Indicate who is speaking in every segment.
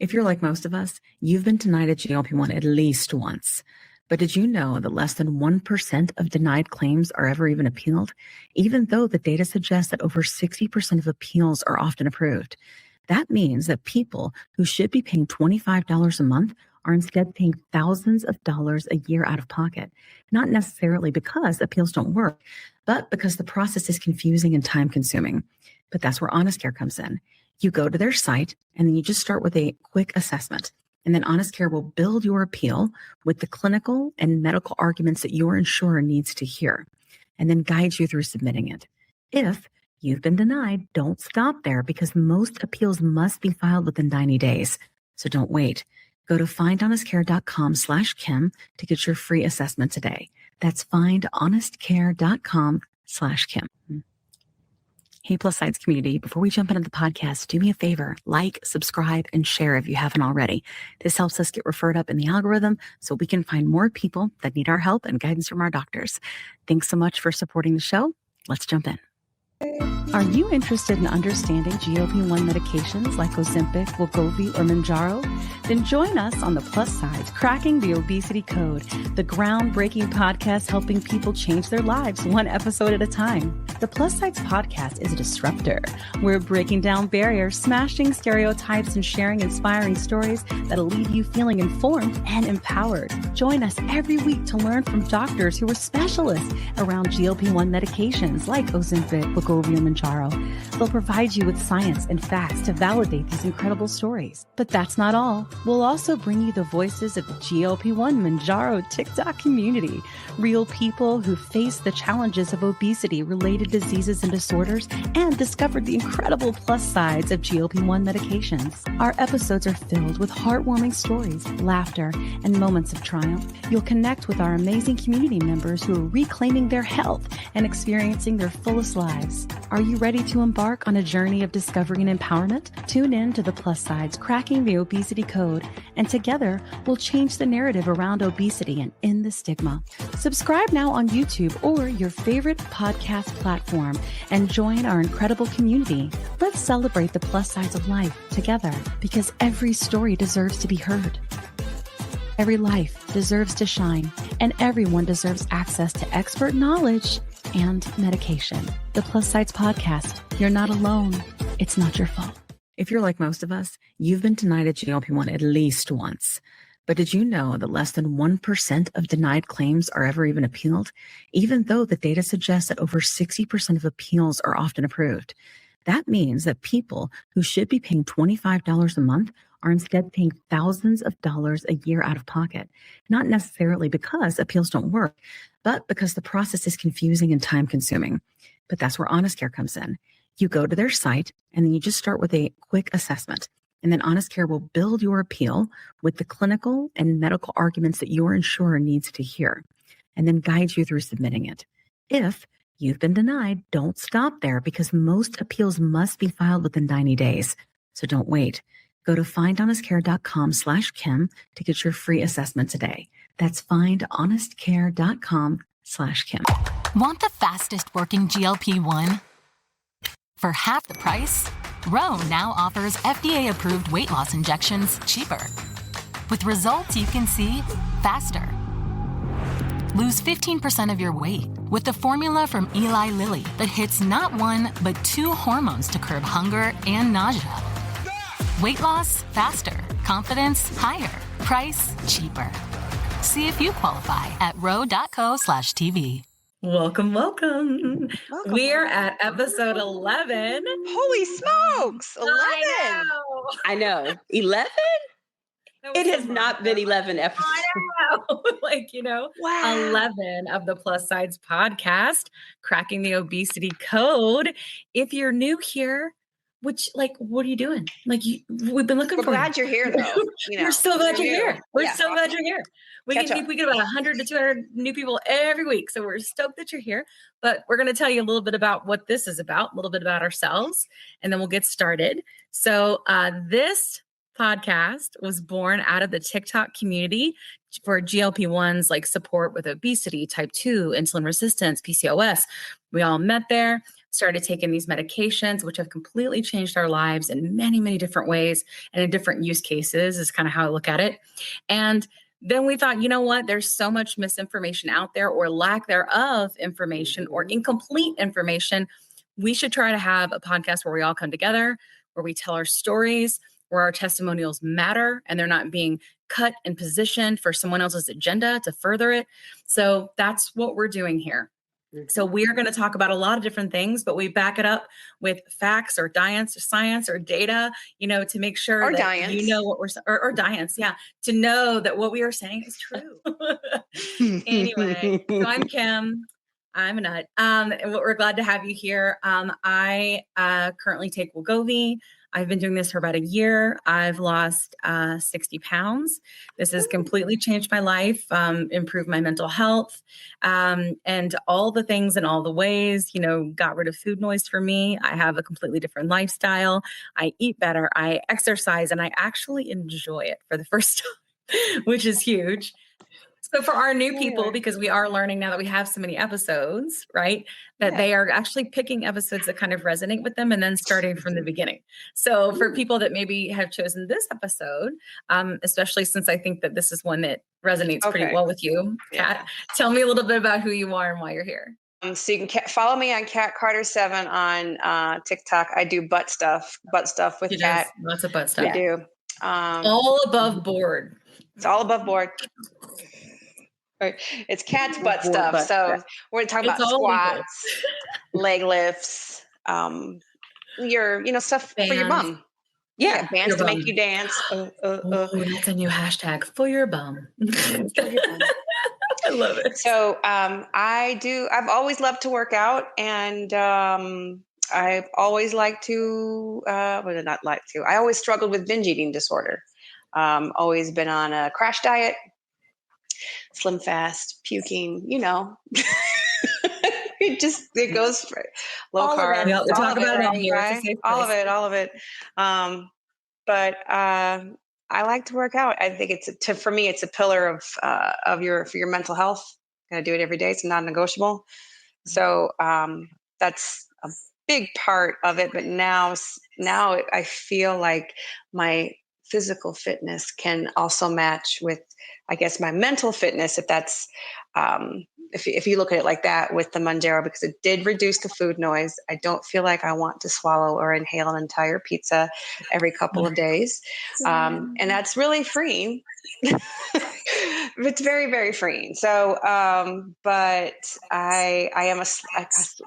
Speaker 1: If you're like most of us, you've been denied a GLP-1 at least once. But did you know that less than 1% of denied claims are ever even appealed, even though the data suggests that over 60% of appeals are often approved? That means that people who should be paying $25 a month are instead paying thousands of dollars a year out of pocket, not necessarily because appeals don't work, but because the process is confusing and time-consuming. But that's where Honest Care comes in. You go to their site, and then you just start with a quick assessment. And then Honest Care will build your appeal with the clinical and medical arguments that your insurer needs to hear, and then guide you through submitting it. If you've been denied, don't stop there, because most appeals must be filed within 90 days. So don't wait. Go to findhonestcare.com/Kim to get your free assessment today. That's findhonestcare.com/Kim. Hey, Plus SideZ community, before we jump into the podcast, do me a favor, like, subscribe, and share if you haven't already. This helps us get referred up in the algorithm so we can find more people that need our help and guidance from our doctors. Thanks so much for supporting the show. Let's jump in. Are you interested in understanding GLP-1 medications like Ozempic, wegovy, or Mounjaro? Then join us on the Plus SideZ Cracking the Obesity Code, the groundbreaking podcast helping people change their lives one episode at a time. The Plus SideZ Podcast is a disruptor. We're breaking down barriers, smashing stereotypes, and sharing inspiring stories that'll leave you feeling informed and empowered. Join us every week to learn from doctors who are specialists around GLP-1 medications like Ozempic, wegovy, and Mounjaro. They'll provide you with science and facts to validate these incredible stories. But that's not all. We'll also bring you the voices of the GLP-1 Mounjaro TikTok community, real people who face the challenges of obesity-related diseases and disorders and discovered the incredible plus sides of GLP-1 medications. Our episodes are filled with heartwarming stories, laughter, and moments of triumph. You'll connect with our amazing community members who are reclaiming their health and experiencing their fullest lives. Are you ready to embark on a journey of discovery and empowerment? Tune in to the Plus SideZ Cracking the Obesity Code, and together we'll change the narrative around obesity and end the stigma. Subscribe now on YouTube or your favorite podcast platform and join our incredible community. Let's celebrate the plus sides of life together, because every story deserves to be heard. Every life deserves to shine, and everyone deserves access to expert knowledge and medication. The Plus SideZ Podcast. You're not alone. It's not your fault. If you're like most of us, you've been denied a GLP-1 at least once. But did you know that less than 1% of denied claims are ever even appealed, even though the data suggests that over 60% of appeals are often approved? That means that people who should be paying $25 a month are instead paying thousands of dollars a year out of pocket, not necessarily because appeals don't work, but because the process is confusing and time-consuming. But that's where Honest Care comes in. You go to their site, and then you just start with a quick assessment. And then Honest Care will build your appeal with the clinical and medical arguments that your insurer needs to hear, and then guide you through submitting it. If you've been denied, don't stop there, because most appeals must be filed within 90 days. So don't wait. Go to findhonestcare.com/Kim to get your free assessment today. That's findhonestcare.com/Kim.
Speaker 2: Want the fastest working GLP-1? For half the price, Ro now offers FDA-approved weight loss injections cheaper. With results you can see faster. Lose 15% of your weight with the formula from Eli Lilly that hits not one, but 2 hormones to curb hunger and nausea. Weight loss faster. Confidence higher. Price cheaper. See if you qualify at ro.co/TV.
Speaker 1: Welcome. We're at episode 11.
Speaker 3: Holy smokes! 11!
Speaker 4: I know. 11? It has not been 11 episodes.
Speaker 1: I know.
Speaker 3: Wow.
Speaker 1: 11 of the Plus SideZ Podcast, Cracking the Obesity Code. If you're new here, what are you doing? We've been looking for you.
Speaker 3: We're glad you're here, though.
Speaker 1: We're so glad you're here. We're
Speaker 3: Yeah.
Speaker 1: so glad you're here. We get about 100 to 200 new people every week. So we're stoked that you're here. But we're going to tell you a little bit about what this is about, a little bit about ourselves, and then we'll get started. So this podcast was born out of the TikTok community for GLP-1s, like support with obesity, type 2, insulin resistance, PCOS. We all met there. started taking these medications, which have completely changed our lives in many, many different ways and in different use cases is kind of how I look at it. And then we thought, you know what, there's so much misinformation out there or lack thereof information or incomplete information. We should try to have a podcast where we all come together, where we tell our stories, where our testimonials matter and they're not being cut and positioned for someone else's agenda to further it. So that's what we're doing here. So we are going to talk about a lot of different things, but we back it up with facts or science or data, to make sure
Speaker 3: Or
Speaker 1: that
Speaker 3: science.
Speaker 1: you know what we're, or science, yeah, to know that what we are saying is true. Anyway, so I'm Kim. I'm a nut. And we're glad to have you here. I currently take Wegovy. I've been doing this for about a year. I've lost 60 pounds. This has completely changed my life, improved my mental health, and all the things and all the ways, got rid of food noise for me. I have a completely different lifestyle. I eat better. I exercise, and I actually enjoy it for the first time, which is huge. So for our new people, because we are learning now that we have so many episodes, right, that they are actually picking episodes that kind of resonate with them and then starting from the beginning. So for people that maybe have chosen this episode, especially since I think that this is one that resonates pretty well with you, Kat, tell me a little bit about who you are and why you're here.
Speaker 3: So you can follow me on Kat Carter7 on TikTok. I do butt stuff with Kat.
Speaker 1: Lots of butt stuff.
Speaker 3: I do.
Speaker 1: All above board.
Speaker 3: It's all above board. Right. It's Kat's butt stuff. So we're talking about squats, leg lifts, your stuff
Speaker 1: bands.
Speaker 3: For your bum. Yeah, bands to make you dance.
Speaker 1: That's a new hashtag for your bum. I love it.
Speaker 3: So I've always loved to work out, and I've always liked to, I always struggled with binge eating disorder. Always been on a crash diet, slim fast, puking, it goes for low carb.
Speaker 1: We'll talk about it here.
Speaker 3: Right? All of it. But I like to work out. I think for me, it's a pillar for your mental health. Got to do it every day. It's non-negotiable. So that's a big part of it. But now I feel like my physical fitness can also match with, I guess, my mental fitness, if that's, if you look at it like that with the Mounjaro, because it did reduce the food noise. I don't feel like I want to swallow or inhale an entire pizza every couple of days. And that's really freeing. It's very, very freeing. So, but I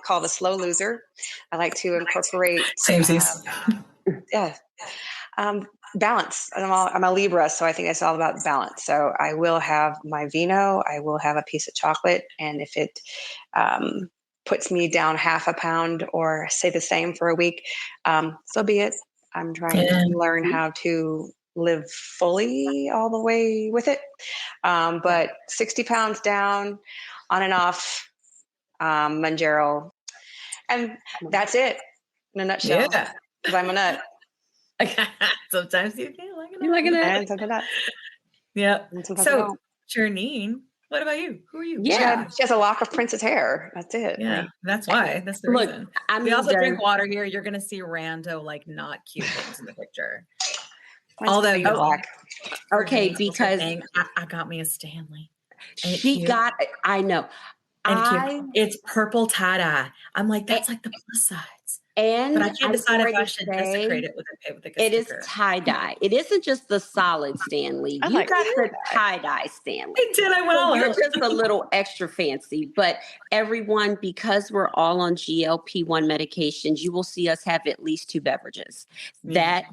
Speaker 3: call it a slow loser. I like to incorporate balance. I'm a Libra, so I think it's all about balance. So I will have my vino, I will have a piece of chocolate, and if it puts me down half a pound or say the same for a week, so be it. I'm trying to learn how to live fully all the way with it. But 60 pounds down, on and off, Mounjaro, and that's it in a nutshell. Yeah, because I'm a nut.
Speaker 1: Sometimes you feel like
Speaker 3: a nut.
Speaker 1: Yeah. So, Janine, what about you? Who are you?
Speaker 3: Yeah, she has a lock of Prince's hair. That's it.
Speaker 1: Yeah, that's why. That's the reason. We also drink water here. You're going to see rando, not cute things in the picture. Although
Speaker 3: black.
Speaker 4: Okay, because
Speaker 1: I got me a Stanley.
Speaker 4: I know.
Speaker 1: It's purple tie-dye. I'm like, that's like the plus size. But I can't decide if I should desecrate it with a
Speaker 4: It is tie-dye. It isn't just the solid Stanley. You got the tie-dye Stanley.
Speaker 1: I went all
Speaker 4: You're just a little extra fancy. But everyone, because we're all on GLP-1 medications, you will see us have at least 2 beverages. Mm-hmm.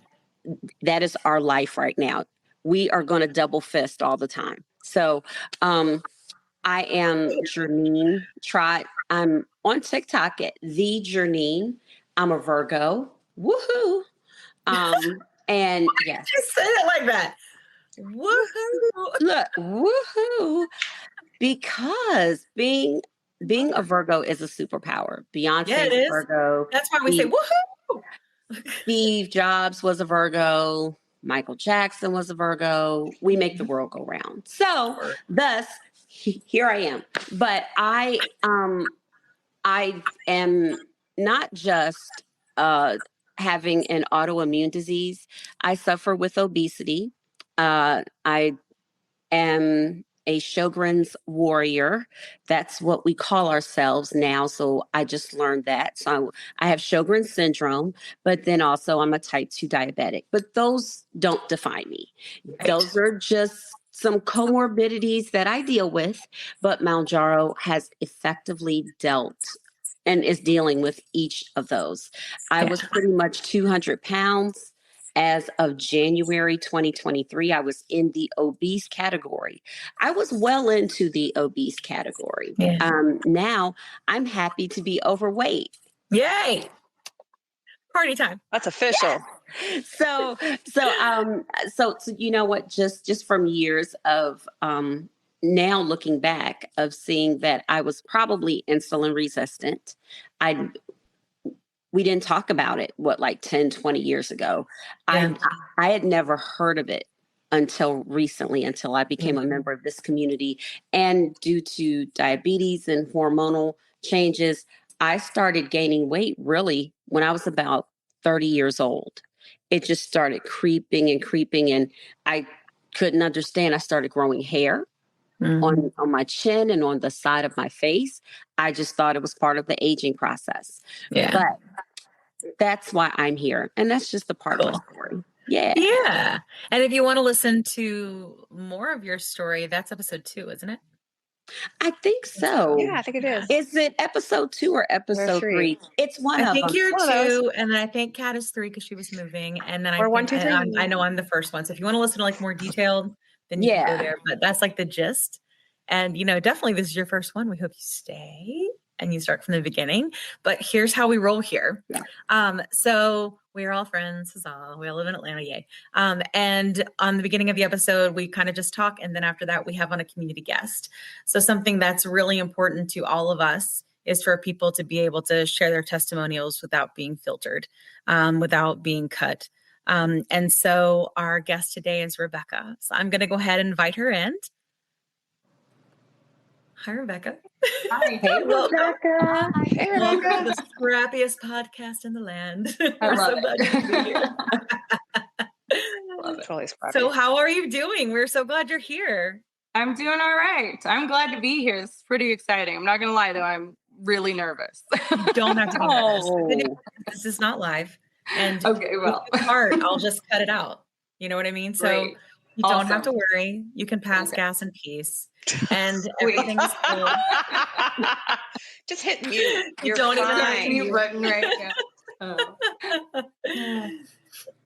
Speaker 4: That is our life right now. We are going to double fist all the time. So I am Janine Trott. I'm on TikTok at the Janine. I'm a Virgo. Woohoo. And yes.
Speaker 1: Just say it like that. Woohoo.
Speaker 4: Look, woohoo. Because being a Virgo is a superpower. Beyonce is a Virgo.
Speaker 1: That's why we say woohoo.
Speaker 4: Steve Jobs was a Virgo. Michael Jackson was a Virgo. We make the world go round. So thus, here I am. But I am not just having an autoimmune disease. I suffer with obesity. I am a Sjogren's warrior. That's what we call ourselves now. So I just learned that. So I have Sjogren's syndrome, but then also I'm a type 2 diabetic. But those don't define me.
Speaker 1: Right.
Speaker 4: Those are just some comorbidities that I deal with, but Mounjaro has effectively dealt and is dealing with each of those. I was pretty much 200 pounds. As of January 2023, I was in the obese category. I was well into the obese category.
Speaker 1: Yeah.
Speaker 4: Now I'm happy to be overweight.
Speaker 1: Yay! Party time.
Speaker 3: That's official.
Speaker 4: Yeah. So you know what? Just from years of now looking back of seeing that I was probably insulin resistant. We didn't talk about it, like 10, 20 years ago.
Speaker 1: Yeah.
Speaker 4: I had never heard of it until recently, until I became a member of this community. And due to diabetes and hormonal changes, I started gaining weight really when I was about 30 years old. It just started creeping, and I couldn't understand. I started growing hair on my chin and on the side of my face. I just thought it was part of the aging process.
Speaker 1: Yeah.
Speaker 4: But that's why I'm here. And that's just a part of my story. Yeah.
Speaker 1: Yeah. And if you want to listen to more of your story, that's episode 2, isn't it?
Speaker 4: I think so.
Speaker 3: Yeah, I think it is.
Speaker 4: Is it episode 2 or episode 3? It's one of them.
Speaker 1: I think you're
Speaker 3: One of
Speaker 1: 2, and then I think Kat is 3 because she was moving. And then
Speaker 3: Or 1, 2, 3.
Speaker 1: I know I'm the first one. So if you want to listen to like more detailed, then you can go there. But that's like the gist. And, definitely this is your first one. We hope you stay and you start from the beginning. But here's how we roll here. Yeah. So we're all friends. Huzzah. We all live in Atlanta. Yay. And on the beginning of the episode, we kind of just talk. And then after that, we have on a community guest. So something that's really important to all of us is for people to be able to share their testimonials without being filtered, without being cut. And so our guest today is Rebecca. So I'm going to go ahead and invite her in. Hi, Rebecca.
Speaker 5: Hi.
Speaker 4: Hey, Rebecca.
Speaker 3: Hey,
Speaker 1: Welcome
Speaker 3: Rebecca.
Speaker 1: to the scrappiest podcast in the land.
Speaker 5: I
Speaker 1: We're
Speaker 5: love
Speaker 1: so glad you can be here.
Speaker 5: Love it.
Speaker 3: Totally scrappy.
Speaker 1: So how are you doing? We're so glad you're here.
Speaker 5: I'm doing all right. I'm glad to be here. It's pretty exciting. I'm not going to lie, though. I'm really nervous.
Speaker 1: You don't have to be nervous. This is not live. And
Speaker 5: Okay, well.
Speaker 1: I'll just cut it out. You know what I mean? So
Speaker 5: Great.
Speaker 1: you don't have
Speaker 5: Awesome.
Speaker 1: to worry. You can pass
Speaker 5: Okay.
Speaker 1: gas in peace. And everything's cool.
Speaker 3: Just hit mute. You're
Speaker 1: don't even have
Speaker 3: fine.
Speaker 1: to
Speaker 5: Mute button right now. Oh.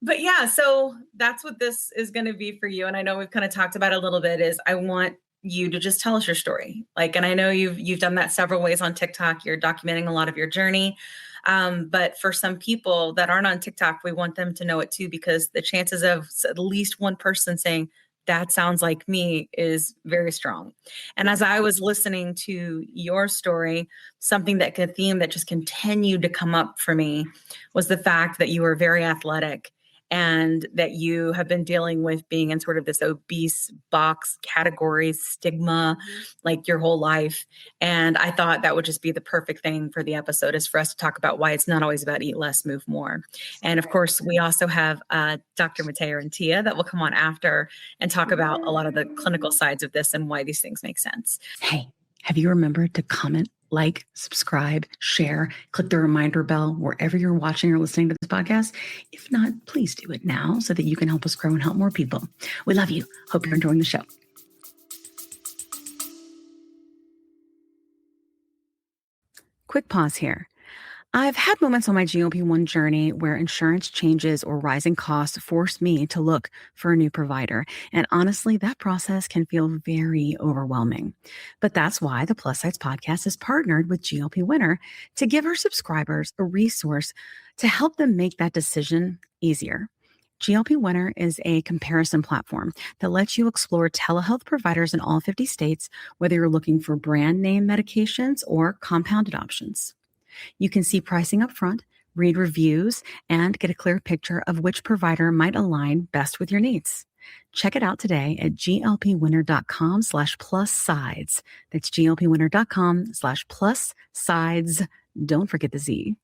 Speaker 1: But yeah, so that's what this is going to be for you. And I know we've kind of talked about it a little bit is I want you to just tell us your story. And I know you've done that several ways on TikTok. You're documenting a lot of your journey. But for some people that aren't on TikTok, we want them to know it too, because the chances of at least one person saying, that sounds like me is very strong. And as I was listening to your story, a theme that just continued to come up for me was the fact that you were very athletic and that you have been dealing with being in sort of this obese box category stigma like your whole life. And I thought that would just be the perfect thing for the episode is for us to talk about why it's not always about eat less, move more. And of course, we also have Dr. Matea Rentea that will come on after and talk about a lot of the clinical sides of this and why these things make sense. Hey, have you remembered to comment, like, subscribe, share, click the reminder bell wherever you're watching or listening to this podcast? If not, please do it now so that you can help us grow and help more people. We love you. Hope you're enjoying the show. Quick pause here. I've had moments on my GLP-1 journey where insurance changes or rising costs force me to look for a new provider. And honestly, that process can feel very overwhelming. But that's why the Plus SideZ Podcast has partnered with GLP Winner to give our subscribers a resource to help them make that decision easier. GLP Winner is a comparison platform that lets you explore telehealth providers in all 50 states, whether you're looking for brand name medications or compounded options. You can see pricing up front, read reviews, and get a clear picture of which provider might align best with your needs. Check it out today at glpwinner.com/plus SideZ. That's glpwinner.com/plus SideZ. Don't forget the Z.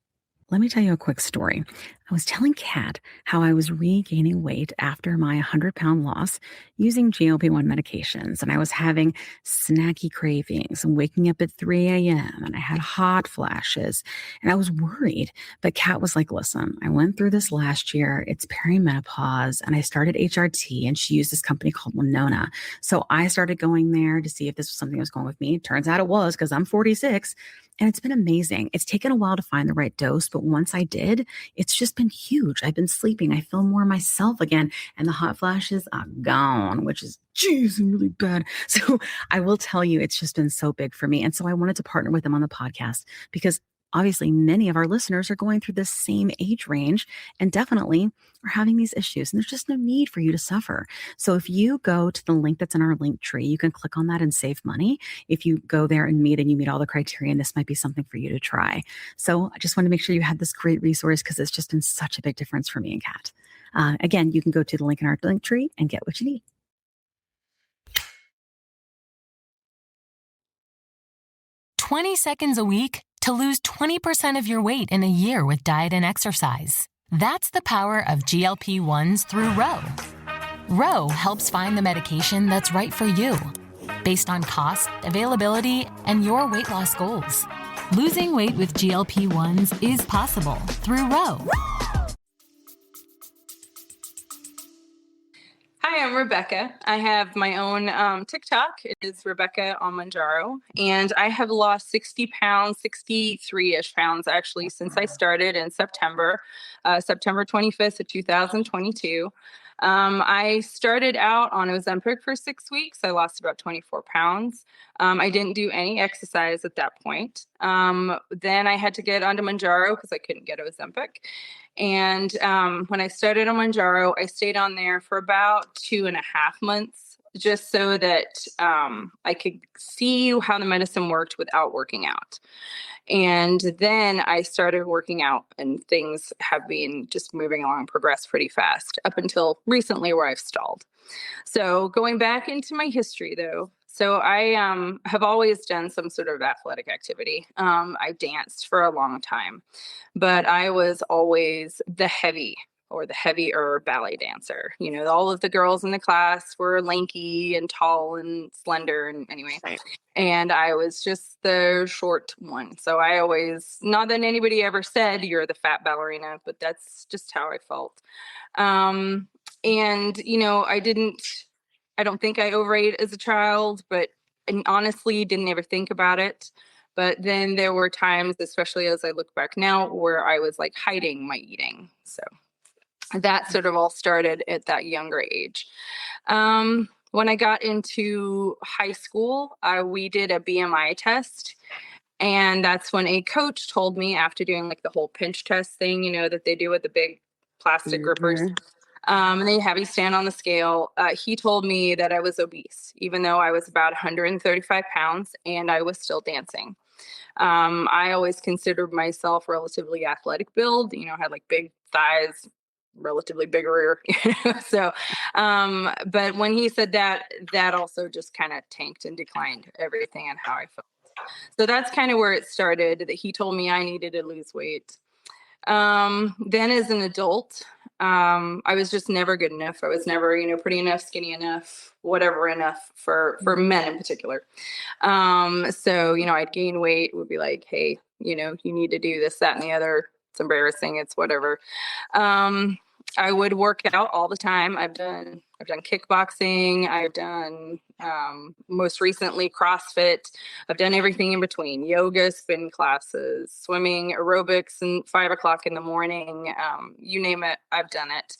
Speaker 1: Let me tell you a quick story. I was telling Kat how I was regaining weight after my 100-pound loss using GLP-1 medications, and I was having snacky cravings and waking up at 3 a.m., and I had hot flashes, and I was worried. But Kat was like, listen, I went through this last year. It's perimenopause, and I started HRT, and she used this company called Winona. So I started going there to see if this was something that was going with me. Turns out it was, because I'm 46. And it's been amazing. It's taken a while to find the right dose, but once I did, it's just been huge. I've been sleeping. I feel more myself again. And the hot flashes are gone, which is, geez, really bad. So I will tell you, it's just been so big for me. And so I wanted to partner with them on the podcast because obviously many of our listeners are going through the same age range and definitely are having these issues. And there's just no need for you to suffer. So if you go to the link that's in our link tree, you can click on that and save money. If you go there and you meet all the criteria, and this might be something for you to try. So I just want to make sure you had this great resource because it's just been such a big difference for me and Kat. Again, you can go to the link in our link tree and get what you need.
Speaker 2: "20 seconds a week to lose 20% of your weight in a year with diet and exercise. That's the power of GLP-1s through Ro. Ro helps find the medication that's right for you, based on cost, availability, and your weight loss goals. Losing weight with GLP-1s is possible through Ro.
Speaker 5: Hi, I'm Rebecca. I have my own TikTok. It is Rebecca on Mounjaro. And I have lost 60 pounds, 63-ish pounds actually, since I started in September 25th of 2022. I started out on Ozempic for 6 weeks. I lost about 24 pounds. I didn't do any exercise at that point. Then I had to get onto Mounjaro because I couldn't get Ozempic. And when I started on Mounjaro, I stayed on there for about 2.5 months, just so that I could see how the medicine worked without working out. And then I started working out, and things have been just moving along, progressed pretty fast up until recently where I've stalled. So going back into my history though, so I have always done some sort of athletic activity. I danced for a long time, but I was always the heavier ballet dancer. You know, all of the girls in the class were lanky and tall and slender, and anyway.
Speaker 4: Right.
Speaker 5: And I was just the short one. So I always, not that anybody ever said you're the fat ballerina, but that's just how I felt. And, you know, I don't think I overate as a child, and honestly didn't ever think about it. But then there were times, especially as I look back now, where I was like hiding my eating. So that sort of all started at that younger age. When I got into high school, we did a BMI test. And that's when a coach told me, after doing like the whole pinch test thing, you know, that they do with the big plastic grippers. And they have you stand on the scale. He told me that I was obese, even though I was about 135 pounds and I was still dancing. I always considered myself relatively athletic build, you know, had like big thighs, relatively bigger rear. So, but when he said that, that also just kind of tanked and declined everything and how I felt. So that's kind of where it started, that he told me I needed to lose weight. Then as an adult, I was just never good enough. I was never, you know, pretty enough, skinny enough, whatever enough for men in particular. So, you know, I'd gain weight, would be like, hey, you know, you need to do this, that, and the other. It's embarrassing. It's whatever. I would work out all the time. I've done kickboxing. I've done, most recently CrossFit. I've done everything in between: yoga, spin classes, swimming, aerobics, and 5 o'clock in the morning. You name it, I've done it.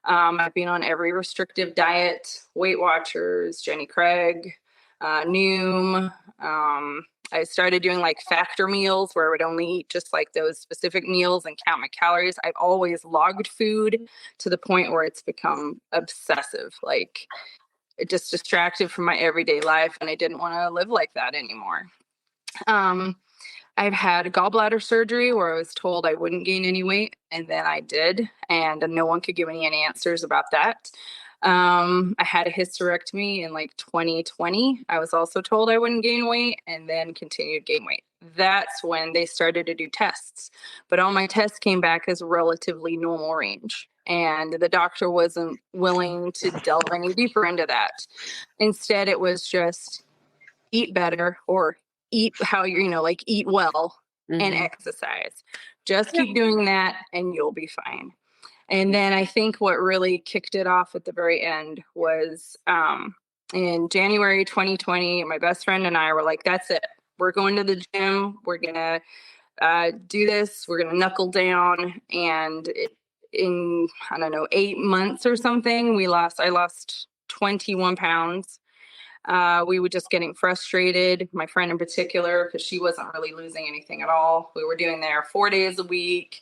Speaker 5: I've been on every restrictive diet: Weight Watchers, Jenny Craig, Noom. I started doing like factor meals where I would only eat just like those specific meals and count my calories. I've always logged food to the point where it's become obsessive. Like, it just distracted from my everyday life, and I didn't want to live like that anymore. I've had gallbladder surgery where I was told I wouldn't gain any weight, and then I did, and no one could give me any answers about that. I had a hysterectomy in like 2020. I was also told I wouldn't gain weight, and then continued to gain weight. that's when they started to do tests. But all my tests came back as relatively normal range. And the doctor wasn't willing to delve any deeper into that. Instead, it was just eat better or eat how like eat well and exercise. Just keep doing that and you'll be fine. And then I think what really kicked it off at the very end was in January 2020, my best friend and I were like, that's it. We're going to the gym. We're going to do this. We're going to knuckle down. And in, I don't know, 8 months or something, I lost 21 pounds. We were just getting frustrated, my friend in particular, because she wasn't really losing anything at all. We were doing there 4 days a week.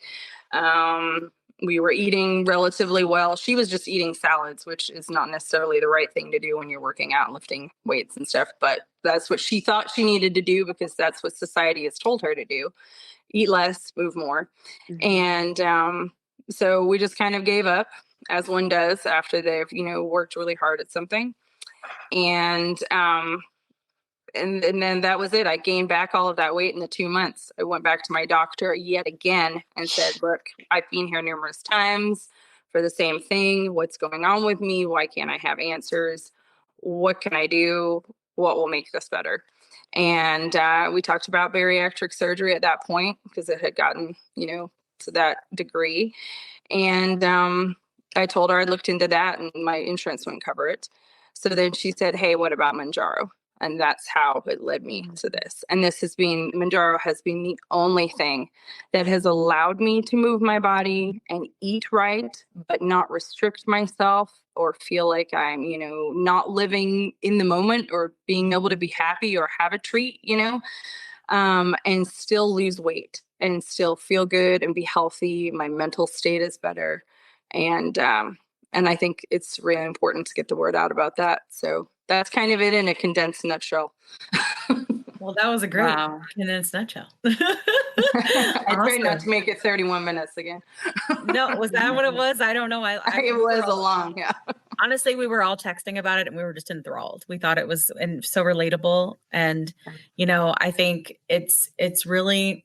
Speaker 5: We were eating relatively well. She was just eating salads, which is not necessarily the right thing to do when you're working out and lifting weights and stuff. But that's what she thought she needed to do because that's what society has told her to do. Eat less, move more. And so we just kind of gave up, as one does after they've, worked really hard at something. And then that was it. I gained back all of that weight in the 2 months. I went back to my doctor yet again and said, look, I've been here numerous times for the same thing. What's going on with me? Why can't I have answers? What can I do? What will make this better? And we talked about bariatric surgery at that point because it had gotten, to that degree. And I told her I looked into that and my insurance wouldn't cover it. So then she said, hey, what about Mounjaro? And that's how it led me to this. And Mounjaro has been the only thing that has allowed me to move my body and eat right, but not restrict myself or feel like I'm, not living in the moment or being able to be happy or have a treat, and still lose weight and still feel good and be healthy. My mental state is better. And I think it's really important to get the word out about that. So that's kind of it in a condensed nutshell.
Speaker 6: Well, that was a great condensed nutshell.
Speaker 5: I tried not to make it 31 minutes again.
Speaker 6: No, was that what it was? I don't know.
Speaker 5: It was a long, yeah.
Speaker 6: Honestly, we were all texting about it and we were just enthralled. We thought it was so relatable. And, I think it's really,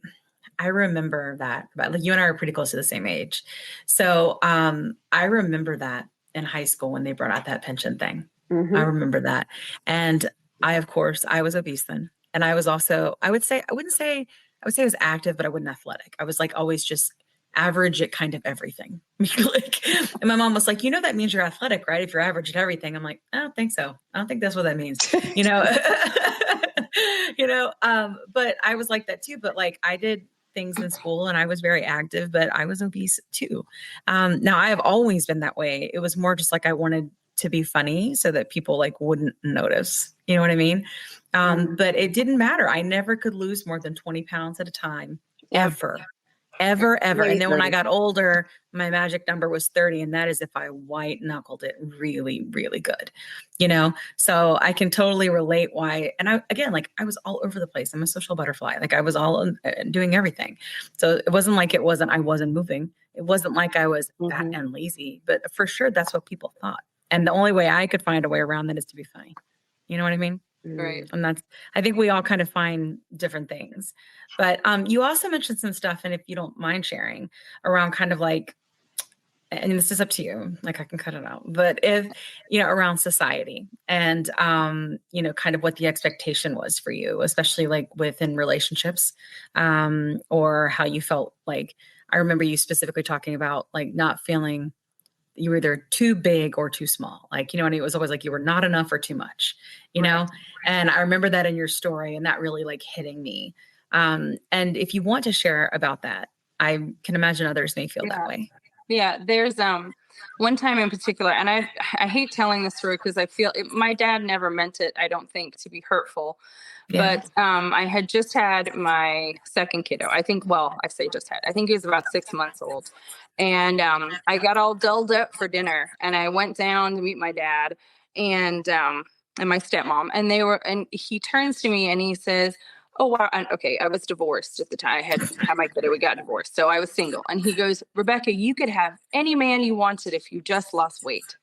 Speaker 6: I remember that. But you and I are pretty close to the same age. So I remember that in high school when they brought out that pension thing. I remember that. And I was obese then. And I was also, I would say I was active, but I wasn't athletic. I was like always just average at kind of everything. And my mom was like, that means you're athletic, right? If you're average at everything. I'm like, I don't think so. I don't think that's what that means, but I was like that too. But like I did things in school and I was very active, but I was obese too. Now I have always been that way. It was more just like I wanted to be funny so that people like wouldn't notice, you know what I mean? But it didn't matter. I never could lose more than 20 pounds at a time, ever. And then when I got older, my magic number was 30. And that is if I white knuckled it really, really good, so I can totally relate why. And I was all over the place. I'm a social butterfly. Like I was all doing everything. So it wasn't like I wasn't moving. It wasn't like I was fat and lazy, but for sure, that's what people thought. And the only way I could find a way around that is to be funny. You know what I mean?
Speaker 5: Right.
Speaker 6: And I think we all kind of find different things. But you also mentioned some stuff, and if you don't mind sharing, around kind of like, and this is up to you, like I can cut it out, but if, around society and, kind of what the expectation was for you, especially like within relationships, or how you felt like, I remember you specifically talking about like not feeling you were either too big or too small. Like, and it was always like you were not enough or too much, know? And I remember that in your story and that really like hitting me. And if you want to share about that, I can imagine others may feel that way.
Speaker 5: Yeah. There's one time in particular, and I hate telling this story because I feel my dad never meant it, I don't think, to be hurtful. Yeah. But I had just had my second kiddo. I think he was about 6 months old. And I got all dolled up for dinner and I went down to meet my dad and my stepmom. And he turns to me and he says, oh, wow. And, okay, I was divorced at the time. I had my kiddo. We got divorced. So I was single. And he goes, Rebecca, you could have any man you wanted if you just lost weight.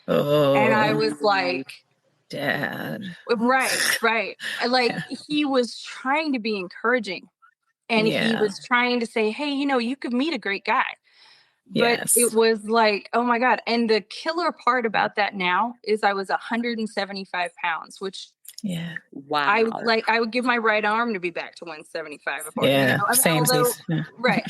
Speaker 5: Oh. And I was like,
Speaker 6: Dad.
Speaker 5: Right. Like he was trying to be encouraging, and he was trying to say, hey, you could meet a great guy. But it was like, oh my God. And the killer part about that now is I was 175 pounds, which
Speaker 4: wow.
Speaker 5: I would give my right arm to be back to 175.
Speaker 6: Same.
Speaker 5: Right.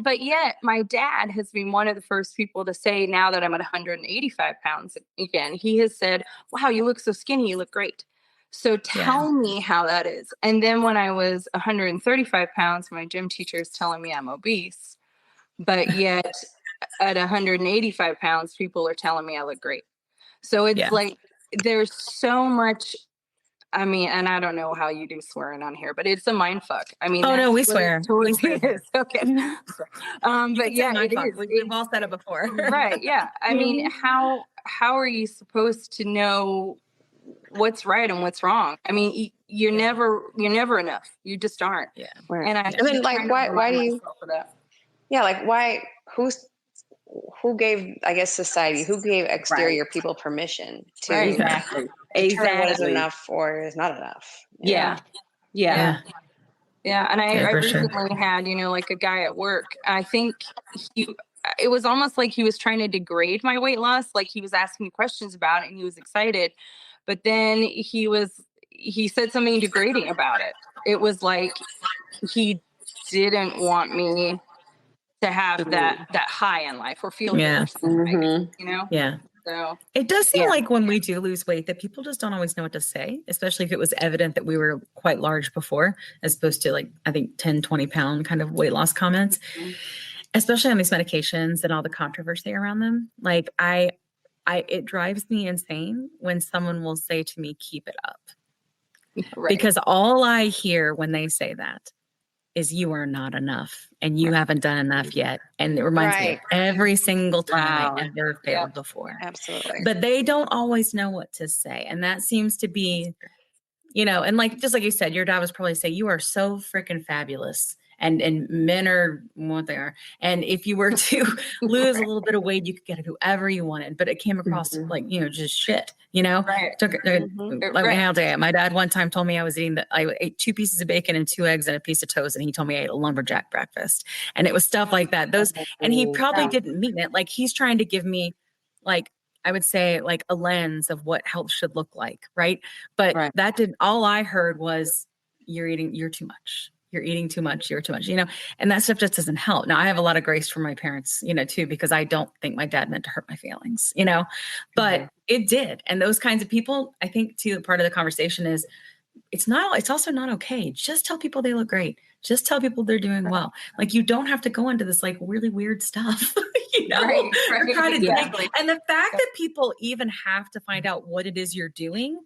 Speaker 5: But yet my dad has been one of the first people to say, now that I'm at 185 pounds again, he has said, wow, you look so skinny. You look great. So tell me how that is. And then when I was 135 pounds, my gym teacher is telling me I'm obese, but yet at 185 pounds, people are telling me I look great. So it's like, there's so much, I mean, and I don't know how you do swearing on here, but it's a mind fuck. I mean,
Speaker 6: no, we swear.
Speaker 5: Totally is. Okay. But yeah, it is.
Speaker 6: We've all said it before.
Speaker 5: Right. Yeah. I mean, how are you supposed to know what's right and what's wrong? I mean, you're never enough. You just aren't.
Speaker 6: Yeah.
Speaker 3: Right.
Speaker 5: And
Speaker 3: I mean, like, why do you, like, why, who gave, I guess, society, who gave exterior people permission to
Speaker 4: exactly
Speaker 3: what is enough or is not enough?
Speaker 5: Yeah. And I recently had, like a guy at work. I think it was almost like he was trying to degrade my weight loss. Like he was asking me questions about it and he was excited, but then he said something degrading about it. It was like he didn't want me to have that high in life or feel good, So
Speaker 6: it does seem like when we do lose weight that people just don't always know what to say, especially if it was evident that we were quite large before, as opposed to like, I think 10, 20 pound kind of weight loss comments, especially on these medications and all the controversy around them. Like it drives me insane when someone will say to me, keep it up. Right. Because all I hear when they say that is you are not enough and you haven't done enough yet. And it reminds me of every single time I ever failed before.
Speaker 3: Absolutely.
Speaker 6: But they don't always know what to say. And that seems to be, and like, just like you said, your dad was probably say, you are so freaking fabulous. And men are what they are. And if you were to lose a little bit of weight, you could get it whoever you wanted. But it came across like, just shit,
Speaker 5: Right.
Speaker 6: My dad one time told me I ate 2 pieces of bacon and 2 eggs and a piece of toast. And he told me I ate a lumberjack breakfast. And it was stuff like that. And he probably didn't mean it. Like he's trying to give me like, I would say like a lens of what health should look like. Right. But all I heard was you're too much. You're eating too much. You're too much, and that stuff just doesn't help. Now I have a lot of grace for my parents, too, because I don't think my dad meant to hurt my feelings, but it did. And those kinds of people, I think too, part of the conversation is it's also not okay. Just tell people they look great. Just tell people they're doing well. Like you don't have to go into this like really weird stuff,
Speaker 5: Right.
Speaker 6: Exactly. And the fact that people even have to find out what it is you're doing,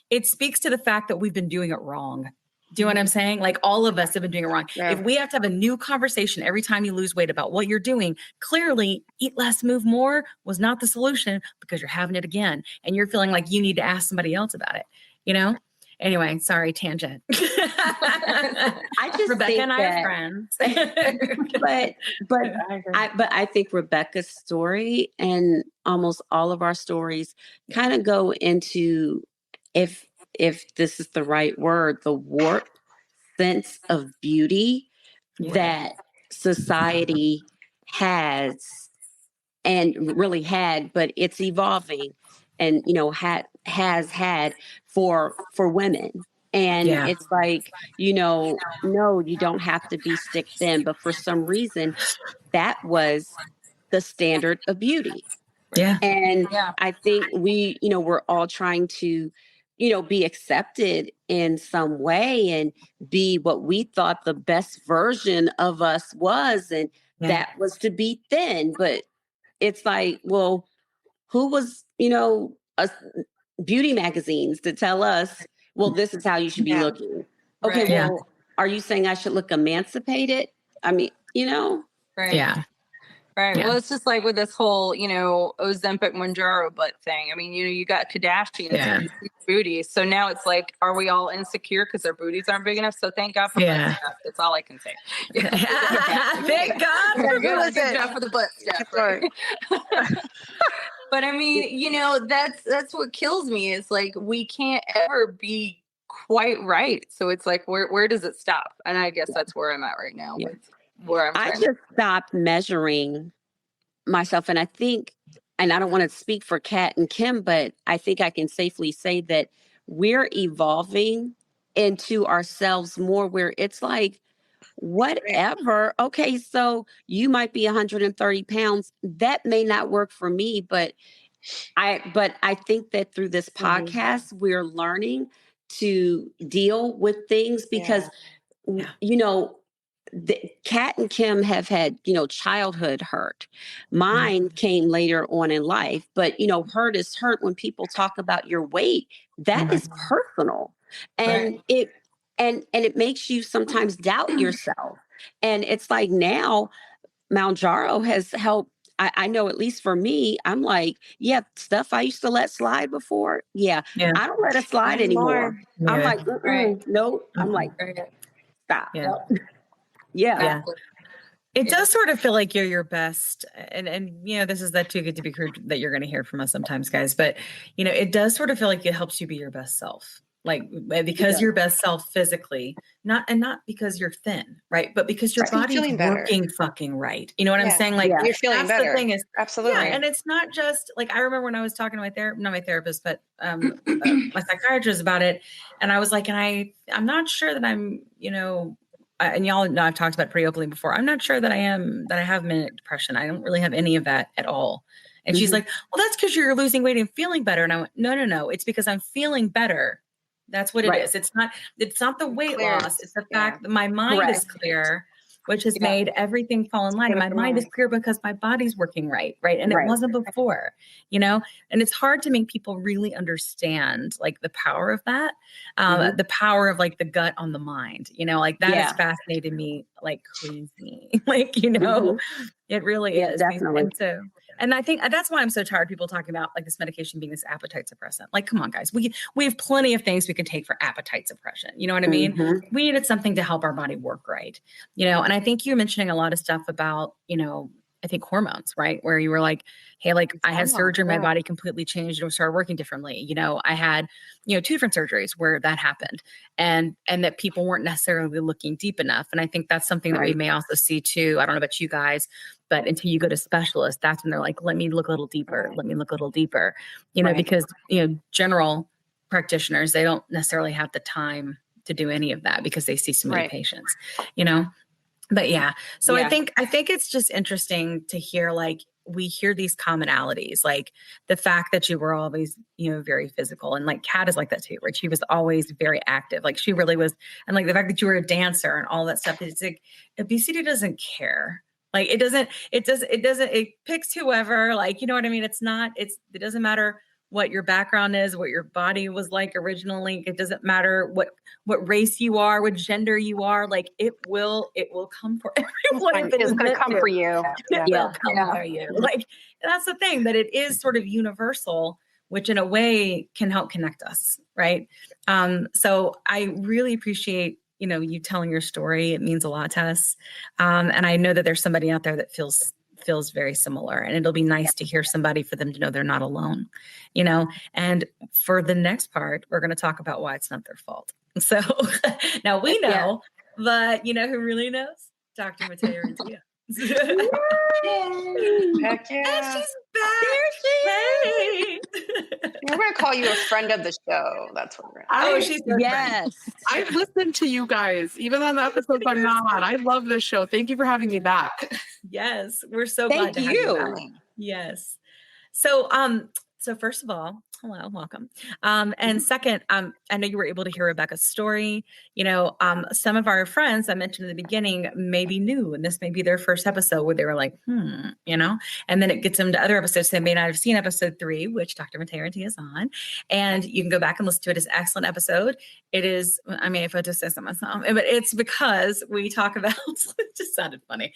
Speaker 6: it speaks to the fact that we've been doing it wrong. Do you know what I'm saying? Like all of us have been doing it wrong. Yeah. If we have to have a new conversation every time you lose weight about what you're doing, clearly eat less, move more was not the solution because you're having it again. And you're feeling like you need to ask somebody else about it, Anyway, sorry, tangent.
Speaker 4: I just
Speaker 6: Rebecca
Speaker 4: think
Speaker 6: and I are friends.
Speaker 4: but I think Rebecca's story and almost all of our stories kind of go into if this is the right word, the warped sense of beauty that society has and really had, but it's evolving and, has had for women. And it's like, no, you don't have to be stick thin, but for some reason that was the standard of beauty.
Speaker 6: Yeah.
Speaker 4: And I think we're all trying to, be accepted in some way and be what we thought the best version of us was. And that was to be thin. But it's like, well, who was, beauty magazines to tell us, well, this is how you should be looking. Okay. Well, are you saying I should look emancipated? I mean,
Speaker 5: Right.
Speaker 6: Yeah.
Speaker 5: Right. Yeah. Well, it's just like with this whole, Ozempic Mounjaro butt thing. I mean, you got Kardashians and booties. So now it's like, are we all insecure because our booties aren't big enough? So thank God for butt stuff. That's all I can say.
Speaker 6: Thank God for
Speaker 5: good job for the butt stuff. Right? But I mean, that's what kills me. Is like, we can't ever be quite right. So it's like, where does it stop? And I guess that's where I'm at right now with where I'm
Speaker 4: I
Speaker 5: trying
Speaker 4: just stopped measuring myself. And I think, and I don't want to speak for Kat and Kim, but I think I can safely say that we're evolving into ourselves more, where it's like, whatever. Okay, so you might be 130 pounds. That may not work for me, but I think that through this podcast, we're learning to deal with things because, Kat and Kim have had, childhood hurt. Mine came later on in life, but, hurt is hurt. When people talk about your weight, that is personal. And it makes you sometimes doubt yourself. And it's like, now Mounjaro has helped. I know, at least for me, I'm like, stuff I used to let slide before. I don't let it slide anymore. I'm like, no. I'm like, stop.
Speaker 6: Yeah. It does sort of feel like you're your best. And this is that too good to be true that you're going to hear from us sometimes, guys. But, it does sort of feel like it helps you be your best self. Like, because your best self physically, not because you're thin, right? But because your body's working fucking right. You know what I'm saying? Like,
Speaker 3: you're feeling better.
Speaker 6: The thing is,
Speaker 3: absolutely.
Speaker 6: Yeah, and it's not just like, I remember when I was talking to not my therapist, but my psychiatrist about it. And I was like, I'm not sure that I'm, and y'all know I've talked about it pretty openly before. I'm not sure that I have manic depression. I don't really have any of that at all. And she's like, well, that's because you're losing weight and feeling better. And I went, no. It's because I'm feeling better. That's what it is. It's not the weight loss. It's the fact that my mind is clear, which has made everything fall in line. And my mind is clear because my body's working right. And it wasn't before, and it's hard to make people really understand like the power of that, the power of like the gut on the mind, like that has fascinated me like crazy. Like, it really is.
Speaker 4: Definitely.
Speaker 6: And I think that's why I'm so tired of people talking about like this medication being this appetite suppressant. Like, come on, guys, we have plenty of things we can take for appetite suppression. You know what I mean? We needed something to help our body work right. And I think you're mentioning a lot of stuff about, I think hormones, right? Where you were like, hey, like I had surgery, my body completely changed and started working differently. I had, 2 different surgeries where that happened and that people weren't necessarily looking deep enough. And I think that's something that we may also see too. I don't know about you guys, but until you go to specialists, that's when they're like, let me look a little deeper. Let me look a little deeper, because, general practitioners, they don't necessarily have the time to do any of that because they see so many patients, But so I think it's just interesting to hear, like, we hear these commonalities, like the fact that you were always, very physical, and like Kat is like that too, right? She was always very active. Like she really was. And like the fact that you were a dancer and all that stuff, it's like obesity doesn't care. Like it picks whoever, like, you know what I mean? It doesn't matter what your background is, what your body was like originally. It doesn't matter what race you are, what gender you are. Like it will come for everyone.
Speaker 3: It's going to come for you.
Speaker 6: It will come for you. Like that's the thing, that it is sort of universal, which in a way can help connect us, right? So I really appreciate you telling your story. It means a lot to us, and I know that there's somebody out there that feels very similar, and it'll be nice to hear somebody for them to know they're not alone, and for the next part, we're going to talk about why it's not their fault. So now we know, but who really knows? Dr. Matea Rentea.
Speaker 3: Heck yeah.
Speaker 6: And she's back. Hey.
Speaker 3: We're going to call you a friend of the show. That's what we're
Speaker 6: going to.
Speaker 7: She's
Speaker 4: yes.
Speaker 7: I've listened to you guys, even on the episodes I'm not on. I love this show. Thank you for having me back.
Speaker 6: Yes, we're so glad to have you back. Yes. So, so first of all, hello, welcome. And second, I know you were able to hear Rebecca's story. Some of our friends I mentioned in the beginning may be new, and this may be their first episode where they were like, and then it gets them to other episodes. They may not have seen episode 3, which Dr. Matea Rentea is on, and you can go back and listen to it. It's an excellent episode. It is, I mean, if I just say so myself, but it's because we talk about, it just sounded funny.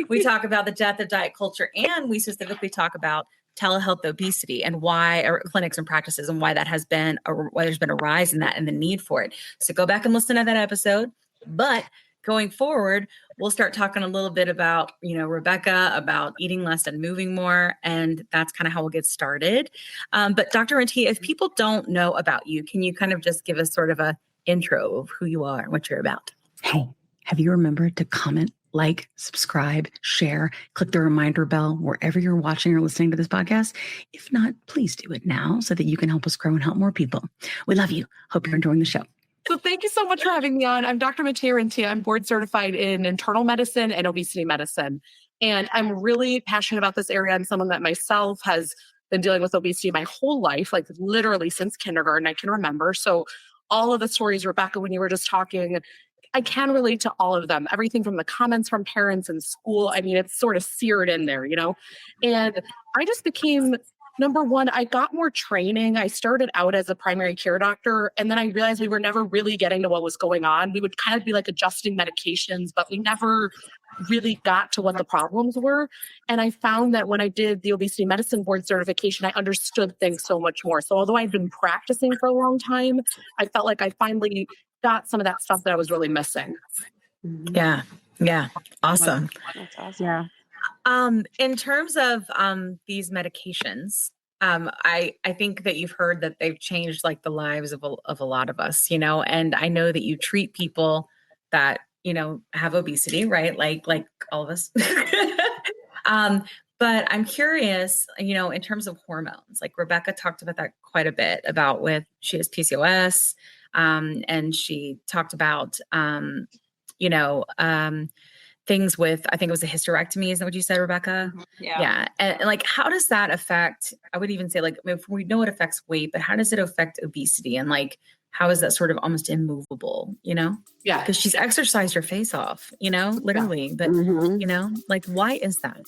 Speaker 6: We talk about the death of diet culture, and we specifically talk about telehealth obesity and why, or clinics and practices, and why that has been, why there's been a rise in that and the need for it. So go back and listen to that episode, but going forward, we'll start talking a little bit about, Rebecca, about eating less and moving more. And that's kind of how we'll get started. But Dr. Rentea, if people don't know about you, can you kind of just give us sort of a intro of who you are and what you're about?
Speaker 1: Hey, have you remembered to comment, like, subscribe, share, click the reminder bell wherever you're watching or listening to this podcast? If not, please do it now so that you can help us grow and help more people. We love you. Hope you're enjoying the show.
Speaker 7: So thank you so much for having me on. I'm Dr. Matea Rentea. I'm board certified in internal medicine and obesity medicine. And I'm really passionate about this area. I'm someone that myself has been dealing with obesity my whole life, like literally since kindergarten, I can remember. So all of the stories, Rebecca, when you were just talking, I can relate to all of them. Everything from the comments from parents in school. I mean, it's sort of seared in there, And I just became, number one, I got more training. I started out as a primary care doctor, and then I realized we were never really getting to what was going on. We would kind of be like adjusting medications, but we never really got to what the problems were. And I found that when I did the obesity medicine board certification, I understood things so much more. So although I'd been practicing for a long time, I felt like I finally got some of that stuff that I was really missing.
Speaker 6: Yeah. Awesome.
Speaker 3: That's awesome.
Speaker 4: Yeah.
Speaker 6: In terms of these medications, I think that you've heard that they've changed like the lives of a lot of us, and I know that you treat people that, have obesity, right? Like all of us. But I'm curious, in terms of hormones, like Rebecca talked about that quite a bit about she has PCOS, and she talked about, things with, I think it was a hysterectomy. Is that what you said, Rebecca?
Speaker 5: Yeah.
Speaker 6: And like, how does that affect, I would even say like, if we know it affects weight, but how does it affect obesity? And like, how is that sort of almost immovable, Yeah. Because she's exercised her face off, literally. But, like, why is that?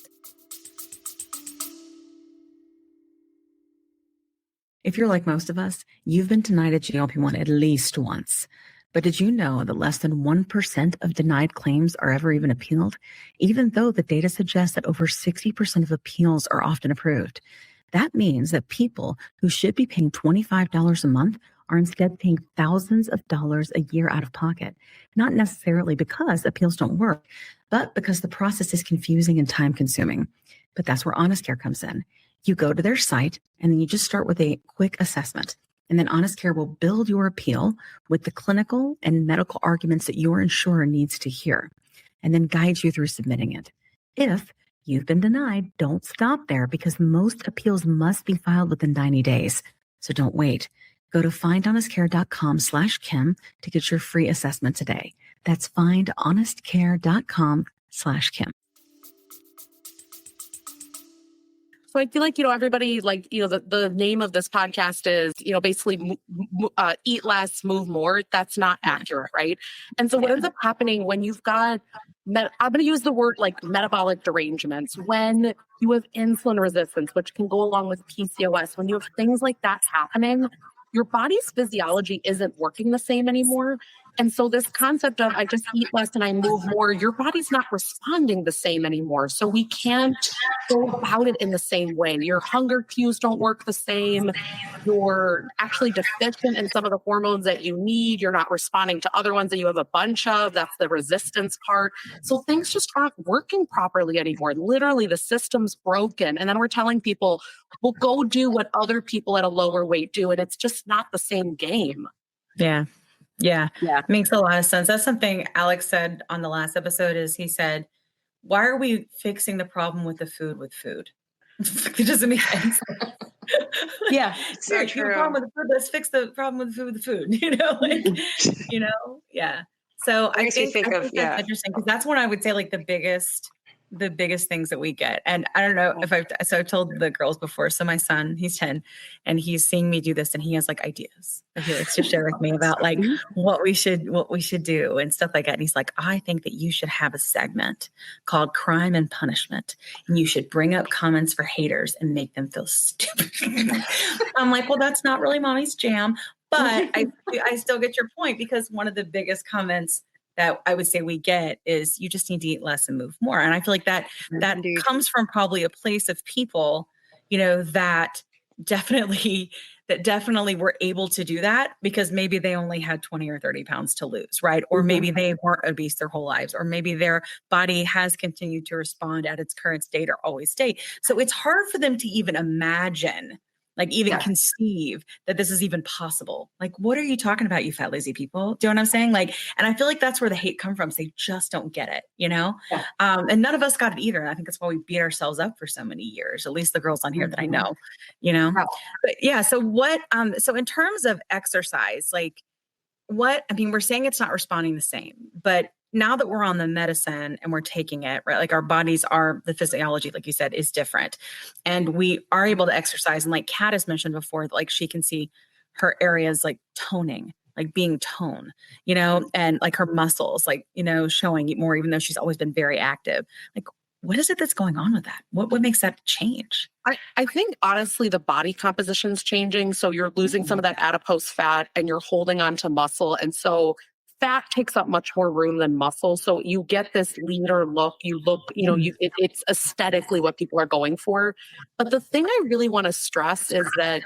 Speaker 1: If you're like most of us, you've been denied a GLP-1 at least once. But did you know that less than 1% of denied claims are ever even appealed, even though the data suggests that over 60% of appeals are often approved? That means that people who should be paying $25 a month are instead paying thousands of dollars a year out of pocket, not necessarily because appeals don't work, but because the process is confusing and time-consuming. But that's where Honest Care comes in. You go to their site, and then you just start with a quick assessment. And then Honest Care will build your appeal with the clinical and medical arguments that your insurer needs to hear, and then guide you through submitting it. If you've been denied, don't stop there, because most appeals must be filed within 90 days. So don't wait. Go to findhonestcare.com/Kim to get your free assessment today. That's findhonestcare.com/Kim.
Speaker 7: So I feel like, everybody, like, the name of this podcast is, basically eat less, move more. That's not accurate, right? And so what ends up happening when you've got, I'm going to use the word like metabolic derangements, when you have insulin resistance, which can go along with PCOS, when you have things like that happening, your body's physiology isn't working the same anymore. And so this concept of I just eat less and I move more, your body's not responding the same anymore. So we can't go about it in the same way. Your hunger cues don't work the same. You're actually deficient in some of the hormones that you need. You're not responding to other ones that you have a bunch of. That's the resistance part. So things just aren't working properly anymore. Literally, the system's broken. And then we're telling people, well, go do what other people at a lower weight do. And it's just not the same game.
Speaker 6: Yeah. Makes a lot of sense. That's something Alex said on the last episode. He said, why are we fixing the problem with the food with food? It doesn't make sense.
Speaker 4: Yeah.
Speaker 3: So true.
Speaker 6: Let's fix the problem with the food with food, Yeah. So I think that's interesting, because that's when I would say like the biggest things that we get. And I don't know if I've told the girls before. So my son, he's 10, and he's seeing me do this, and he has like ideas that he likes to share with me about like what we should do and stuff like that. And he's like, I think that you should have a segment called Crime and Punishment, and you should bring up comments for haters and make them feel stupid. I'm like, well, that's not really mommy's jam, but I still get your point, because one of the biggest comments that I would say we get is you just need to eat less and move more. And I feel like that comes from probably a place of people, that definitely were able to do that because maybe they only had 20 or 30 pounds to lose, right? Or maybe they weren't obese their whole lives, or maybe their body has continued to respond at its current state or always state. So it's hard for them to even imagine, like even conceive that this is even possible. Like, what are you talking about, you fat, lazy people? Do you know what I'm saying? Like, and I feel like that's where the hate comes from. So they just don't get it, you know? Yeah. And none of us got it either. And I think that's why we beat ourselves up for so many years, at least the girls on here that I know, you know? Wow. But yeah. So what, so in terms of exercise, like we're saying it's not responding the same, but now that we're on the medicine and we're taking it, right? Like our bodies the physiology, like you said, is different. And we are able to exercise. And like Kat has mentioned before, like she can see her areas like toning, like being toned, you know, and like her muscles, like, you know, showing more, even though she's always been very active. Like, what is it that's going on with that? What makes that change?
Speaker 7: I think honestly, the body composition's changing. So you're losing some of that adipose fat and you're holding on to muscle. And so fat takes up much more room than muscle. So you get this leaner look. You look, you know, it's aesthetically what people are going for. But the thing I really want to stress is that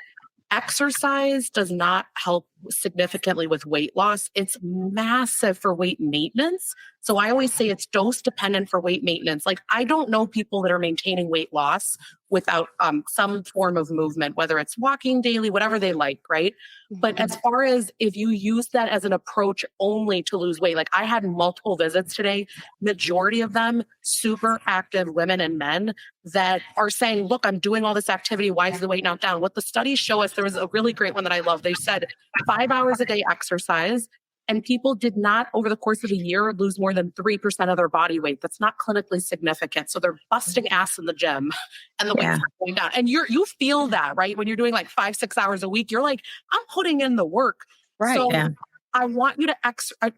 Speaker 7: exercise does not help significantly with weight loss. It's massive for weight maintenance. So I always say it's dose dependent for weight maintenance. Like I don't know people that are maintaining weight loss without some form of movement, whether it's walking daily, whatever they like, right? But as far as if you use that as an approach only to lose weight, like I had multiple visits today, majority of them super active women and men that are saying, look, I'm doing all this activity. Why is the weight not down? What the studies show us, there was a really great one that I love. They said 5 hours a day exercise, and people did not, over the course of a year, lose more than 3% of their body weight. That's not clinically significant. So they're busting ass in the gym and the weight's not going down. And you feel that, right? When you're doing like 5-6 hours a week, you're like, I'm putting in the work. Right. So I want you to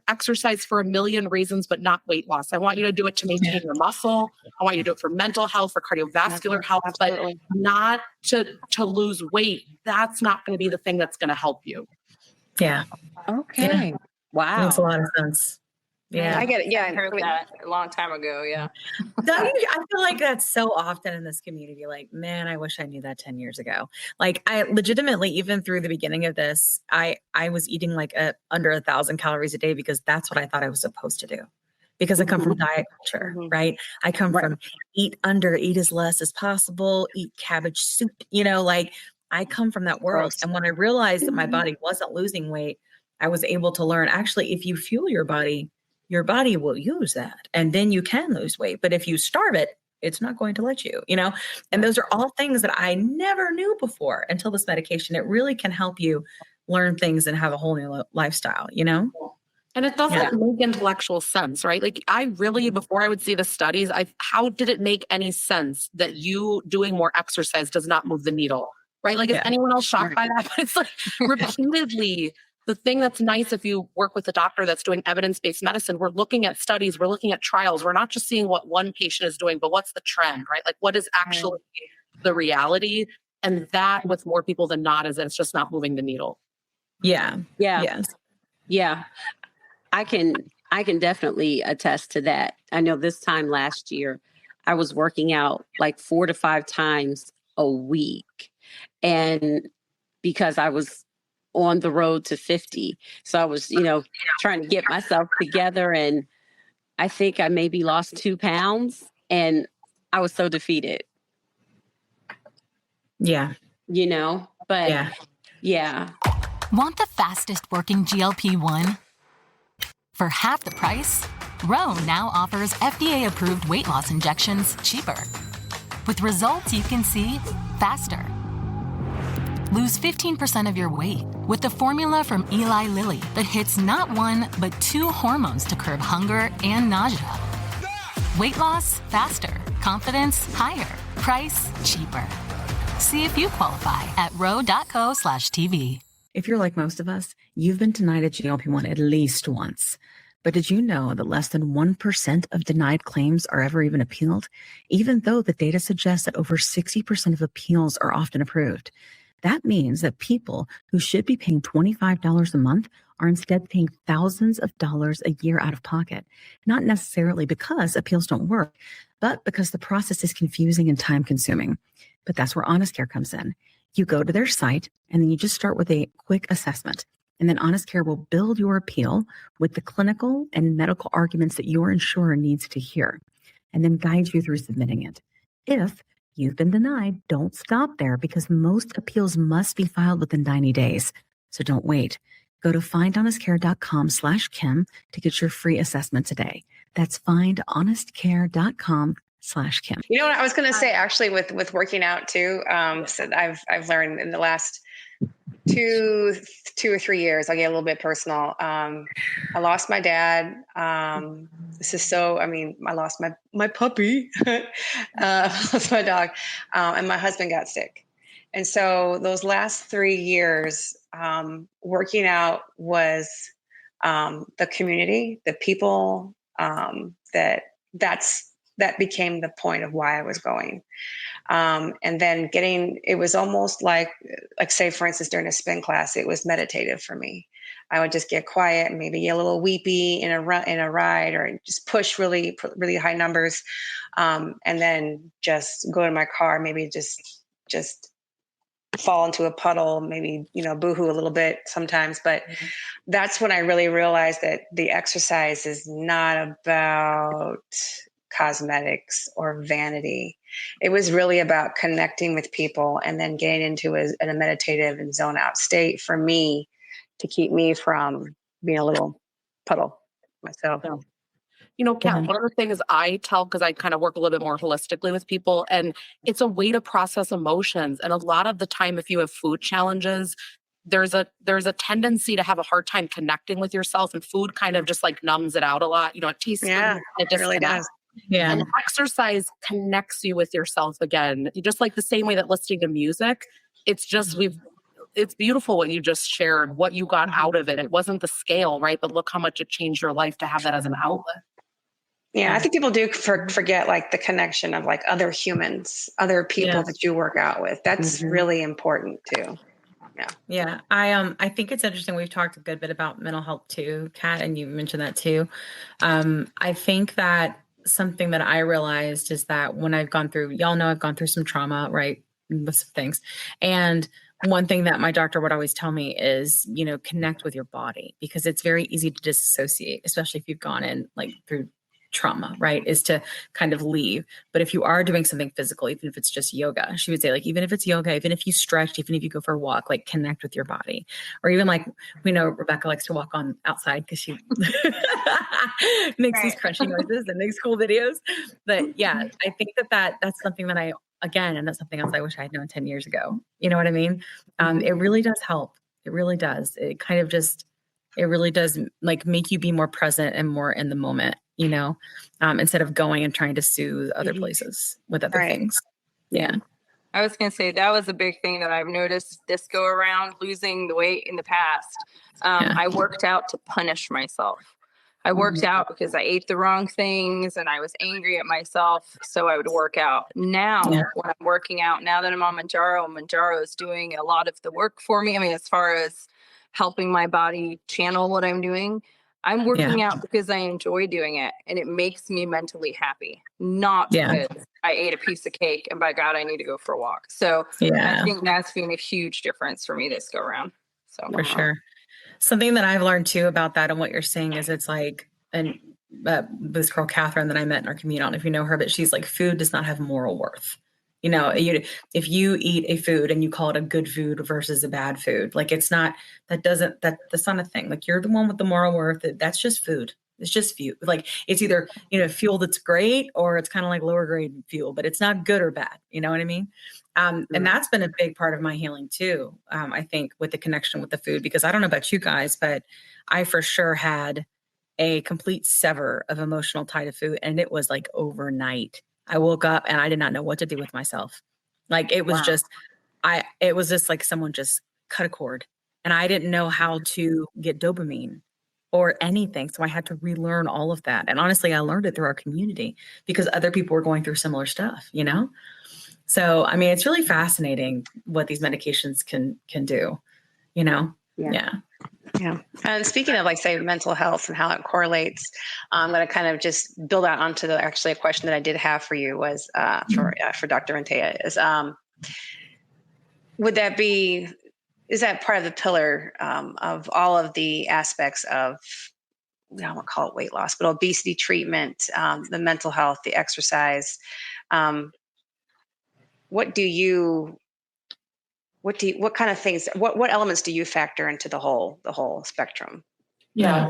Speaker 7: exercise for a million reasons, but not weight loss. I want you to do it to maintain your muscle. I want you to do it for mental health, for cardiovascular health, but not to lose weight. That's not going to be the thing that's going to help you.
Speaker 6: Yeah.
Speaker 4: Okay.
Speaker 6: Yeah.
Speaker 4: Wow.
Speaker 6: Makes a lot of sense. Yeah.
Speaker 3: I get it. Yeah.
Speaker 5: I heard that a long time ago. Yeah.
Speaker 6: I feel like that's so often in this community. Like, man, I wish I knew that 10 years ago. Like I legitimately, even through the beginning of this, I was eating like under 1,000 calories a day because that's what I thought I was supposed to do. Because I come from diet culture, right? I come from eat as less as possible, eat cabbage soup, you know, like I come from that world. And when I realized that my body wasn't losing weight, I was able to learn, actually, if you fuel your body will use that. And then you can lose weight. But if you starve it, it's not going to let you, you know? And those are all things that I never knew before until this medication. It really can help you learn things and have a whole new lifestyle, you know?
Speaker 7: And it doesn't make intellectual sense, right? Like I really, before I would see the studies, how did it make any sense that you doing more exercise does not move the needle, right? Like is anyone else shocked by that? But it's like repeatedly, the thing that's nice if you work with a doctor that's doing evidence-based medicine, we're looking at studies, we're looking at trials. We're not just seeing what one patient is doing, but what's the trend, right? Like what is actually the reality? And that with more people than not is that it's just not moving the needle.
Speaker 6: Yeah. Yeah.
Speaker 4: Yes. Yeah. I can definitely attest to that. I know this time last year, I was working out like 4 to 5 times a week. And because I was on the road to 50. So I was, trying to get myself together. And I think I maybe lost 2 pounds and I was so defeated.
Speaker 6: Yeah.
Speaker 4: But yeah.
Speaker 2: Want the fastest working GLP-1? For half the price, Roan now offers FDA-approved weight loss injections cheaper. With results you can see faster. Lose 15% of your weight with the formula from Eli Lilly that hits not 1, but 2 hormones to curb hunger and nausea. Weight loss faster. Confidence higher. Price cheaper. See if you qualify at ro.co/TV.
Speaker 1: If you're like most of us, you've been denied a GLP-1 at least once. But did you know that less than 1% of denied claims are ever even appealed, even though the data suggests that over 60% of appeals are often approved? That means that people who should be paying $25 a month are instead paying thousands of dollars a year out of pocket, not necessarily because appeals don't work, but because the process is confusing and time-consuming. But that's where Honest Care comes in. You go to their site and then you just start with a quick assessment. And then Honest Care will build your appeal with the clinical and medical arguments that your insurer needs to hear, and then guide you through submitting it. If you've been denied, don't stop there, because most appeals must be filed within 90 days. So don't wait. Go to findhonestcare.com/Kim to get your free assessment today. That's findhonestcare.com/Kim.
Speaker 3: You know what I was going to say, actually, with working out too. So I've learned in the last 2 or 3 years, I'll get a little bit personal. I lost my dad. I lost my puppy, lost my dog, and my husband got sick. And so those last 3 years, working out was the community, the people, that became the point of why I was going. And then it was almost like say, for instance, during a spin class, it was meditative for me. I would just get quiet and maybe get a little weepy in a ride, or just push really, really high numbers. And then just go to my car, maybe just fall into a puddle, maybe, boohoo a little bit sometimes. But that's when I really realized that the exercise is not about cosmetics or vanity. It was really about connecting with people and then getting into a meditative and zone out state for me, to keep me from being a little puddle myself.
Speaker 7: Kat, one of the things I tell, because I kind of work a little bit more holistically with people, and it's a way to process emotions. And a lot of the time, if you have food challenges, there's a tendency to have a hard time connecting with yourself, and food kind of just like numbs it out a lot. It tastes good,
Speaker 3: it really does.
Speaker 7: Yeah. And exercise connects you with yourself again. Just like the same way that listening to music, it's just it's beautiful what you just shared, what you got out of it. It wasn't the scale, right? But look how much it changed your life to have that as an outlet.
Speaker 3: Yeah, I think people do forget like the connection of like other humans, other people that you work out with. That's really important too.
Speaker 6: Yeah. I think it's interesting. We've talked a good bit about mental health too, Kat, and you mentioned that too. I think that something that I realized is that when I've gone through, y'all know I've gone through some trauma, right? With some things. And one thing that my doctor would always tell me is, connect with your body, because it's very easy to disassociate, especially if you've gone in like through trauma, right? Is to kind of leave. But if you are doing something physical, even if it's just yoga, she would say, like, even if it's yoga, even if you stretch, even if you go for a walk, like connect with your body. Or even like, we know Rebecca likes to walk on outside because she makes these crunchy noises and makes cool videos. But yeah, I think that's something that and that's something else I wish I had known 10 years ago. You know what I mean? It really does help. It really does. It kind of it really does like make you be more present and more in the moment, instead of going and trying to soothe other places with other things. Yeah.
Speaker 5: I was going to say that was a big thing that I've noticed this go around, losing the weight in the past. I worked out to punish myself. I worked out because I ate the wrong things and I was angry at myself. So I would work out. Now, when I'm working out, now that I'm on Mounjaro is doing a lot of the work for me. I mean, as far as helping my body channel what I'm doing, I'm working out because I enjoy doing it and it makes me mentally happy, not because I ate a piece of cake and by God, I need to go for a walk. So I think that's been a huge difference for me this go around. So
Speaker 6: for sure. Something that I've learned too about that and what you're saying is it's like, and this girl, Catherine, that I met in our community, I don't know if you know her, but she's like, food does not have moral worth. If you eat a food and you call it a good food versus a bad food, like that's not a thing. Like you're the one with the moral worth. That's just food. It's just fuel. Like it's either, fuel that's great or it's kind of like lower grade fuel, but it's not good or bad. You know what I mean? And that's been a big part of my healing too. I think with the connection with the food, because I don't know about you guys, but I for sure had a complete sever of emotional tie to food. And it was like overnight. I woke up and I did not know what to do with myself. Like it was it was just like someone just cut a cord and I didn't know how to get dopamine or anything. So I had to relearn all of that. And honestly, I learned it through our community because other people were going through similar stuff, So, I mean, it's really fascinating what these medications can do,
Speaker 3: Yeah. And speaking of like, say, mental health and how it correlates, I'm going to kind of just build out onto actually a question that I did have for you was for Dr. Rentea is would that be, is that part of the pillar of all of the aspects of, I don't want to call it weight loss, but obesity treatment, the mental health, the exercise? What kind of things, what elements do you factor into the whole spectrum?
Speaker 7: Yeah.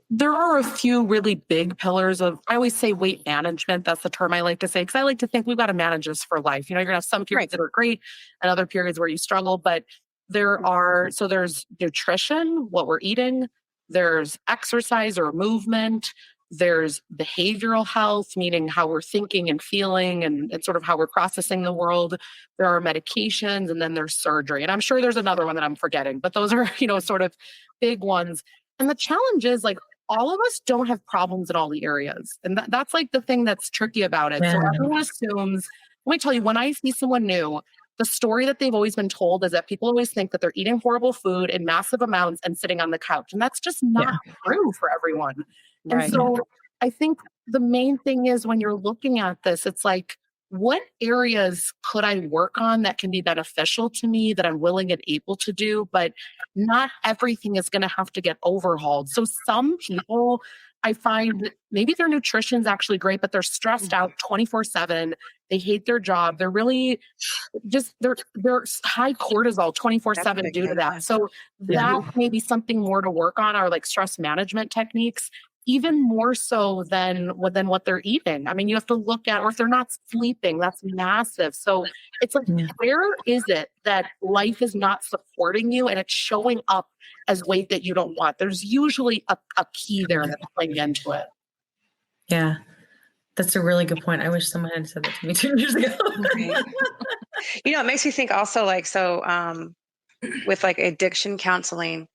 Speaker 7: There are a few really big pillars of, I always say weight management. That's the term I like to say, because I like to think we've got to manage this for life. You know, you're going to have some periods that are great and other periods where you struggle, but there's nutrition, what we're eating, there's exercise or movement, there's behavioral health, meaning how we're thinking and feeling and sort of how we're processing the world. There are medications, and then there's surgery. And I'm sure there's another one that I'm forgetting, but those are, sort of big ones. And the challenge is, like, all of us don't have problems in all the areas. And that's like the thing that's tricky about it. Yeah. So everyone assumes, let me tell you, when I see someone new, the story that they've always been told is that people always think that they're eating horrible food in massive amounts and sitting on the couch. And that's just not true for everyone. Right. And so I think the main thing is, when you're looking at this, it's like, what areas could I work on that can be beneficial to me, that I'm willing and able to do? But not everything is going to have to get overhauled. So some people, I find, maybe their nutrition's actually great, but they're stressed out 24/7. They hate their job. They're really just, they're high cortisol 24/7 due to that. So that may be something more to work on, are like stress management techniques, even more so than what they're eating. I mean, you have to look at, or if they're not sleeping, that's massive. So it's like, where is it that life is not supporting you and it's showing up as weight that you don't want? There's usually a key there that's playing into it.
Speaker 6: Yeah, that's a really good point. I wish someone had said that to me 2 years ago.
Speaker 3: It makes me think also, like, so with like addiction counseling,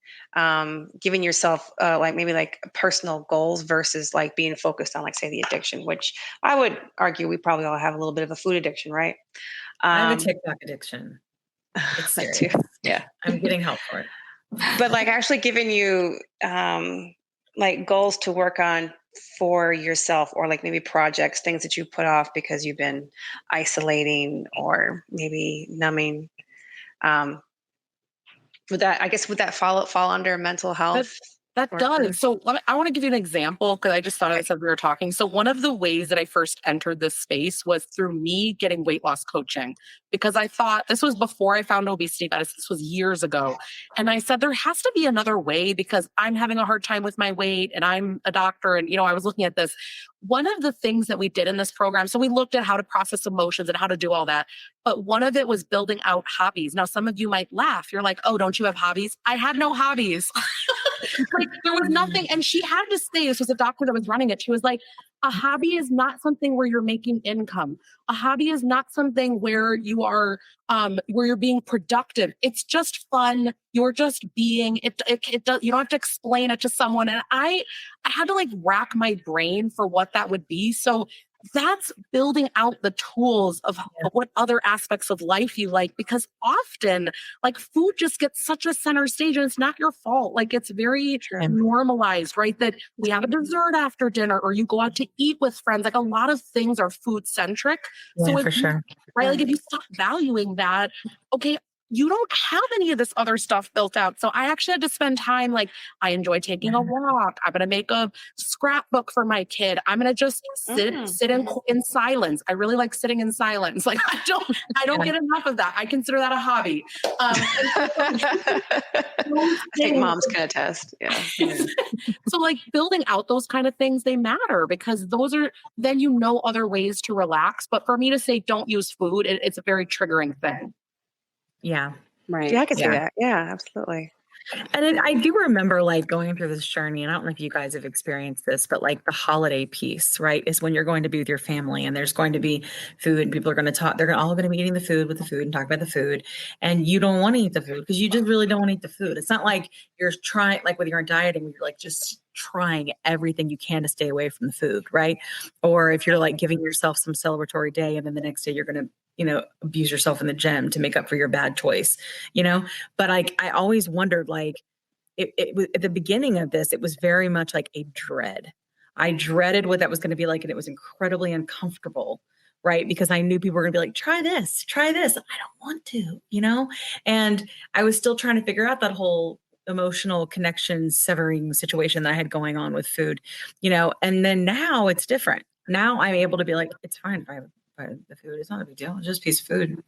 Speaker 3: giving yourself like maybe like personal goals versus like being focused on, like, say, the addiction, which I would argue we probably all have a little bit of a food addiction, right?
Speaker 6: I have a TikTok addiction. It's serious.
Speaker 3: Too. Yeah.
Speaker 6: I'm getting help for it.
Speaker 3: But like actually giving you like goals to work on for yourself, or like maybe projects, things that you put off because you've been isolating or maybe numbing. Would that fall under mental health?
Speaker 7: That does. So I want to give you an example, because I just thought of this as we were talking. So one of the ways that I first entered this space was through me getting weight loss coaching, because I thought, this was before I found obesity medicine. This was years ago. And I said, there has to be another way, because I'm having a hard time with my weight and I'm a doctor. And, I was looking at this. One of the things that we did in this program, so we looked at how to process emotions and how to do all that. But one of it was building out hobbies. Now, some of you might laugh. You're like, oh, don't you have hobbies? I had no hobbies. Like, there was nothing. And she had to say, this was a doctor that was running it. She was like, a hobby is not something where you're making income. A hobby is not something where you are, where you're being productive. It's just fun. You're just being it. It does, you don't have to explain it to someone. And I had to like rack my brain for what that would be. So that's building out the tools of what other aspects of life you like, because often, like, food just gets such a center stage, and it's not your fault. Like, it's very normalized, right? That we have a dessert after dinner, or you go out to eat with friends. Like, a lot of things are food centric.
Speaker 6: Yeah, so for sure.
Speaker 7: Right? Like, if you stop valuing that, okay, you don't have any of this other stuff built out. So I actually had to spend time, like, I enjoy taking a walk. I'm going to make a scrapbook for my kid. I'm going to just sit in silence. I really like sitting in silence. Like, I don't get enough of that. I consider that a hobby.
Speaker 3: I think moms can attest. Yeah.
Speaker 7: So like, building out those kind of things, they matter, because those are, then other ways to relax. But for me to say, don't use food, it's a very triggering thing.
Speaker 6: Yeah.
Speaker 3: Right. Yeah, I can see that. Yeah, absolutely.
Speaker 6: And I do remember, like, going through this journey, and I don't know if you guys have experienced this, but like the holiday piece, right, is when you're going to be with your family and there's going to be food and people are going to talk, they're all going to be eating the food with the food and talk about the food. And you don't want to eat the food because you just really don't want to eat the food. It's not like you're trying, like when you're dieting, you're like just trying everything you can to stay away from the food, right? Or if you're like giving yourself some celebratory day and then the next day you're going to, abuse yourself in the gym to make up for your bad choice, but I always wondered, like, it was at the beginning of this, it was very much like a dread. I dreaded what that was going to be like, and it was incredibly uncomfortable. right? Because I knew people were gonna be like, try this. I don't want to, and I was still trying to figure out that whole emotional connection severing situation that I had going on with food, and then now it's different. Now I'm able to be like, it's fine if I the food. It's not a big deal. It's just a piece of food,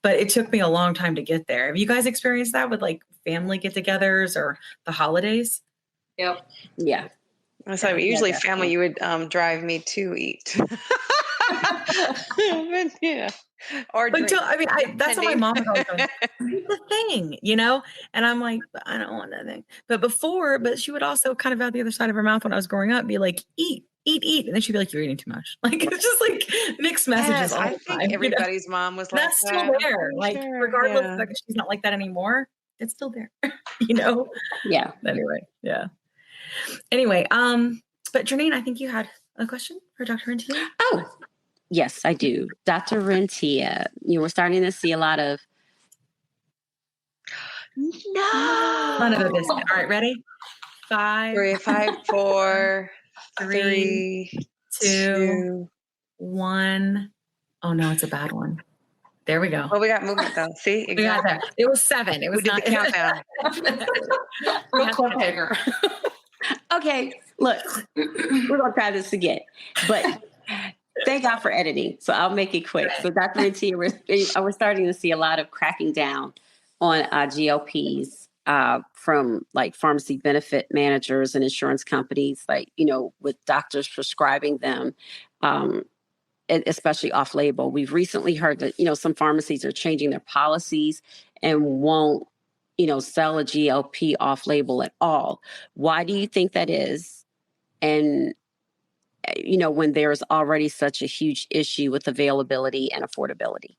Speaker 6: but it took me a long time to get there. Have you guys experienced that with like family get-togethers or the holidays?
Speaker 5: Yep.
Speaker 4: Yeah.
Speaker 3: So usually family, you would drive me to eat. But, yeah. Or
Speaker 6: but that's what my mom was always going, eat the thing, and I'm like, I don't want that thing. But she would also kind of out the other side of her mouth when I was growing up be like, eat. And then she'd be like, you're eating too much. Like, it's just like mixed messages all the time.
Speaker 3: I think everybody's mom was like
Speaker 6: that's still there. Like, regardless, like she's not like that anymore. It's still there,
Speaker 4: Yeah.
Speaker 6: Anyway, yeah. Anyway, but Janine, I think you had a question for Dr. Rentea.
Speaker 4: Oh, yes, I do. Dr. Rentea, we're starting to see a lot of
Speaker 6: None of it. All right, ready? 5, 4, 3, 2, 1. Oh no, it's a bad one. There we go.
Speaker 3: Well, we got movement though. See, exactly.
Speaker 6: We got that. It was 7. It was
Speaker 3: we did the countdown.
Speaker 7: Real cliffhanger.
Speaker 4: Okay, look, we're gonna try this again, but thank God for editing, so I'll make it quick. So, Dr. Rentea, we're starting to see a lot of cracking down on GLPs from like pharmacy benefit managers and insurance companies, like with doctors prescribing them, especially off-label. We've recently heard that some pharmacies are changing their policies and won't sell a GLP off-label at all. Why do you think that is? And, when there's already such a huge issue with availability and affordability?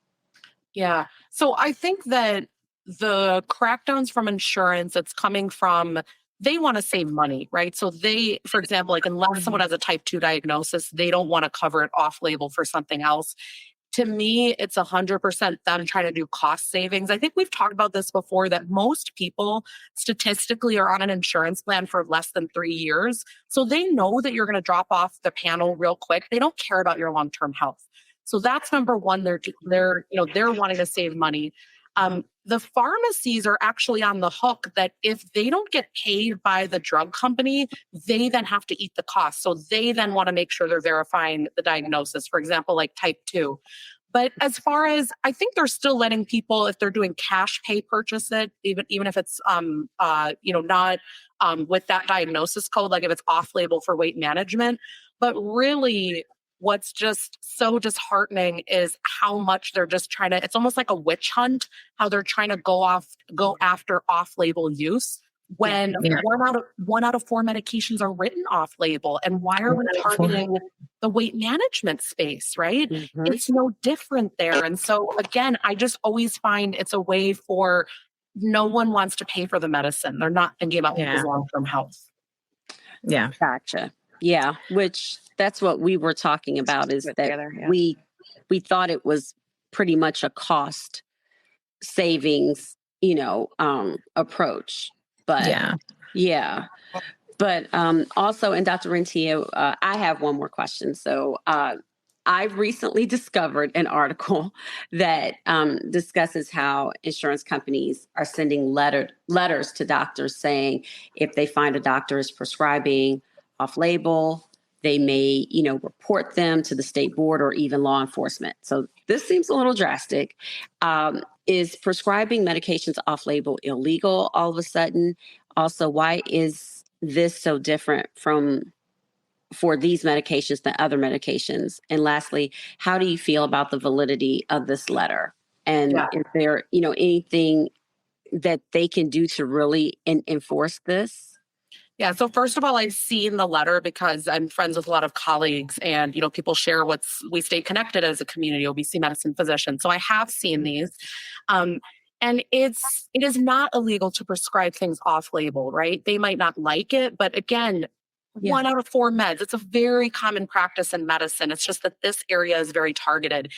Speaker 7: Yeah. So I think that the crackdowns from insurance, it's coming from, they want to save money, right? So they, for example, like unless someone has a type 2 diagnosis, they don't want to cover it off-label for something else. To me, it's 100% them trying to do cost savings. I think we've talked about this before, that most people statistically are on an insurance plan for less than 3 years. So they know that you're going to drop off the panel real quick. They don't care about your long-term health. So that's number one. They're wanting to save money. The pharmacies are actually on the hook that if they don't get paid by the drug company, they then have to eat the cost. So they then want to make sure they're verifying the diagnosis, for example, like type 2. But as far as, I think they're still letting people, if they're doing cash pay, purchase it, even if it's, not with that diagnosis code, like if it's off-label for weight management. But really, what's just so disheartening is how much they're just trying to, it's almost like a witch hunt, how they're trying to go after off-label use when one out of 4 medications are written off-label. And why are we targeting the weight management space, right?
Speaker 4: Mm-hmm.
Speaker 7: It's no different there. And so again, I just always find it's a way for, no one wants to pay for the medicine. They're not thinking about people's long-term health.
Speaker 6: Yeah.
Speaker 4: Gotcha. Yeah. Which that's what we were talking about, is that we thought it was pretty much a cost savings, approach. But But also, and Dr. Rentea, I have one more question. So I recently discovered an article that discusses how insurance companies are sending letters to doctors saying if they find a doctor is prescribing off-label, they may, report them to the state board or even law enforcement. So this seems a little drastic. Is prescribing medications off-label illegal all of a sudden? Also, why is this so different for these medications than other medications? And lastly, how do you feel about the validity of this letter? And is there, anything that they can do to really enforce this?
Speaker 7: Yeah. So first of all, I've seen the letter because I'm friends with a lot of colleagues, and, people share we stay connected as a community, obesity medicine physicians. So I have seen these. And it is not illegal to prescribe things off-label, right? They might not like it, but again, 1 out of 4 meds, it's a very common practice in medicine. It's just that this area is very targeted.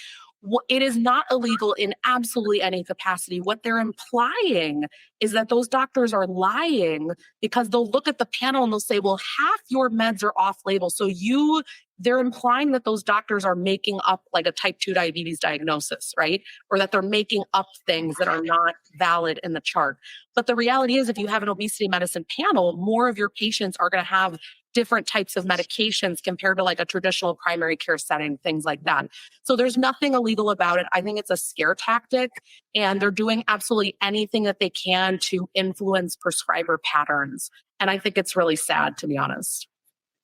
Speaker 7: It is not illegal in absolutely any capacity. What they're implying is that those doctors are lying, because they'll look at the panel and they'll say, well, half your meds are off-label, so you they're implying that those doctors are making up like a type 2 diabetes diagnosis, right? Or that they're making up things that are not valid in the chart. But the reality is, if you have an obesity medicine panel, more of your patients are going to have different types of medications compared to like a traditional primary care setting, things like that. So there's nothing illegal about it. I think it's a scare tactic, and they're doing absolutely anything that they can to influence prescriber patterns. And I think it's really sad, to be honest.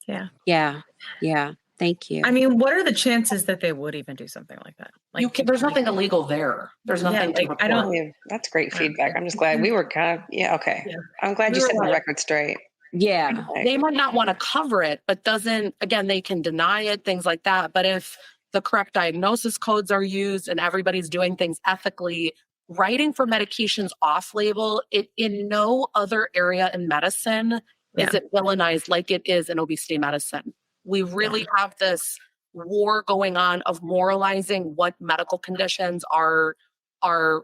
Speaker 6: Yeah.
Speaker 4: Yeah. Yeah. Thank you.
Speaker 6: I mean, what are the chances that they would even do something like that? Like,
Speaker 7: There's nothing illegal there. There's nothing.
Speaker 6: like, I don't.
Speaker 3: That's great feedback. I'm just glad we were kind of, okay.
Speaker 6: Yeah.
Speaker 3: I'm glad you set the record straight.
Speaker 4: Yeah.
Speaker 7: They might not want to cover it, but again, they can deny it, things like that. But if the correct diagnosis codes are used and everybody's doing things ethically, writing for medications off label, in no other area in medicine is it villainized like it is in obesity medicine. We really have this war going on of moralizing what medical conditions are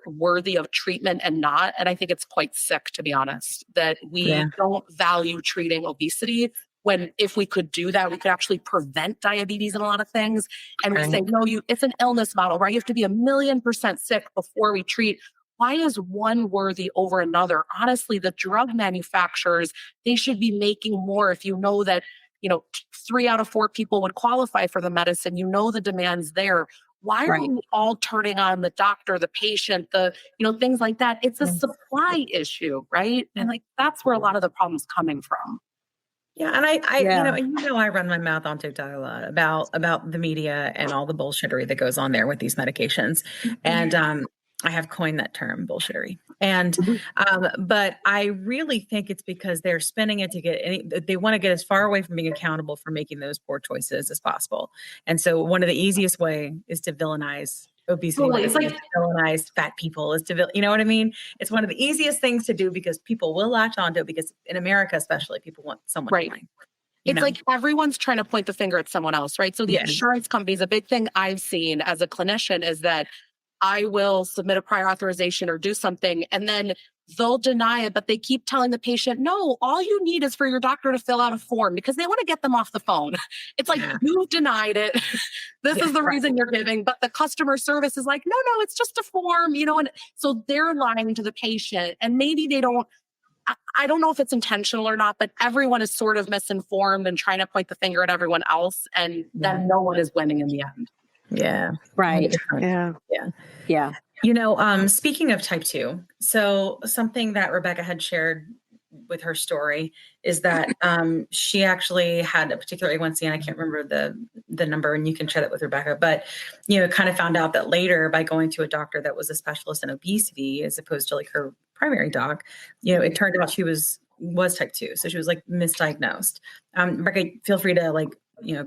Speaker 7: worthy of treatment and not. And I think it's quite sick, to be honest, that we don't value treating obesity, when if we could do that, we could actually prevent diabetes in a lot of things. And we say, no, it's an illness model, right? You have to be 1,000,000% sick before we treat. Why is one worthy over another? Honestly, the drug manufacturers, they should be making more. If you know that, 3 out of 4 people would qualify for the medicine, the demand's there. Why are we all turning on the doctor, the patient, things like that? It's a supply issue, right? And like, that's where a lot of the problem's coming from.
Speaker 6: Yeah. And I run my mouth on TikTok a lot about the media and all the bullshittery that goes on there with these medications. And, I have coined that term, bullshittery. And, but I really think it's because they're spinning it to they want to get as far away from being accountable for making those poor choices as possible. And so one of the easiest way is to villainize obesity, villainize fat people, you know what I mean? It's one of the easiest things to do because people will latch onto it, because in America, especially, people want someone to blame.
Speaker 7: It's like everyone's trying to point the finger at someone else, right? So the insurance companies, a big thing I've seen as a clinician is that I will submit a prior authorization or do something, and then they'll deny it, but they keep telling the patient, no, all you need is for your doctor to fill out a form, because they want to get them off the phone. It's like, you've denied it. This is the reason you're giving, but the customer service is like, no, it's just a form, and so they're lying to the patient, and maybe they don't, I don't know if it's intentional or not, but everyone is sort of misinformed and trying to point the finger at everyone else, and then no one is winning in the end.
Speaker 6: Yeah.
Speaker 4: Right.
Speaker 6: Yeah. Speaking of type 2, so something that Rebecca had shared with her story is that she actually had a particular A1C, and I can't remember the number, and you can share that with Rebecca, but, kind of found out that later by going to a doctor that was a specialist in obesity, as opposed to like her primary doc, it turned out she was type 2. So she was like misdiagnosed. Rebecca, feel free to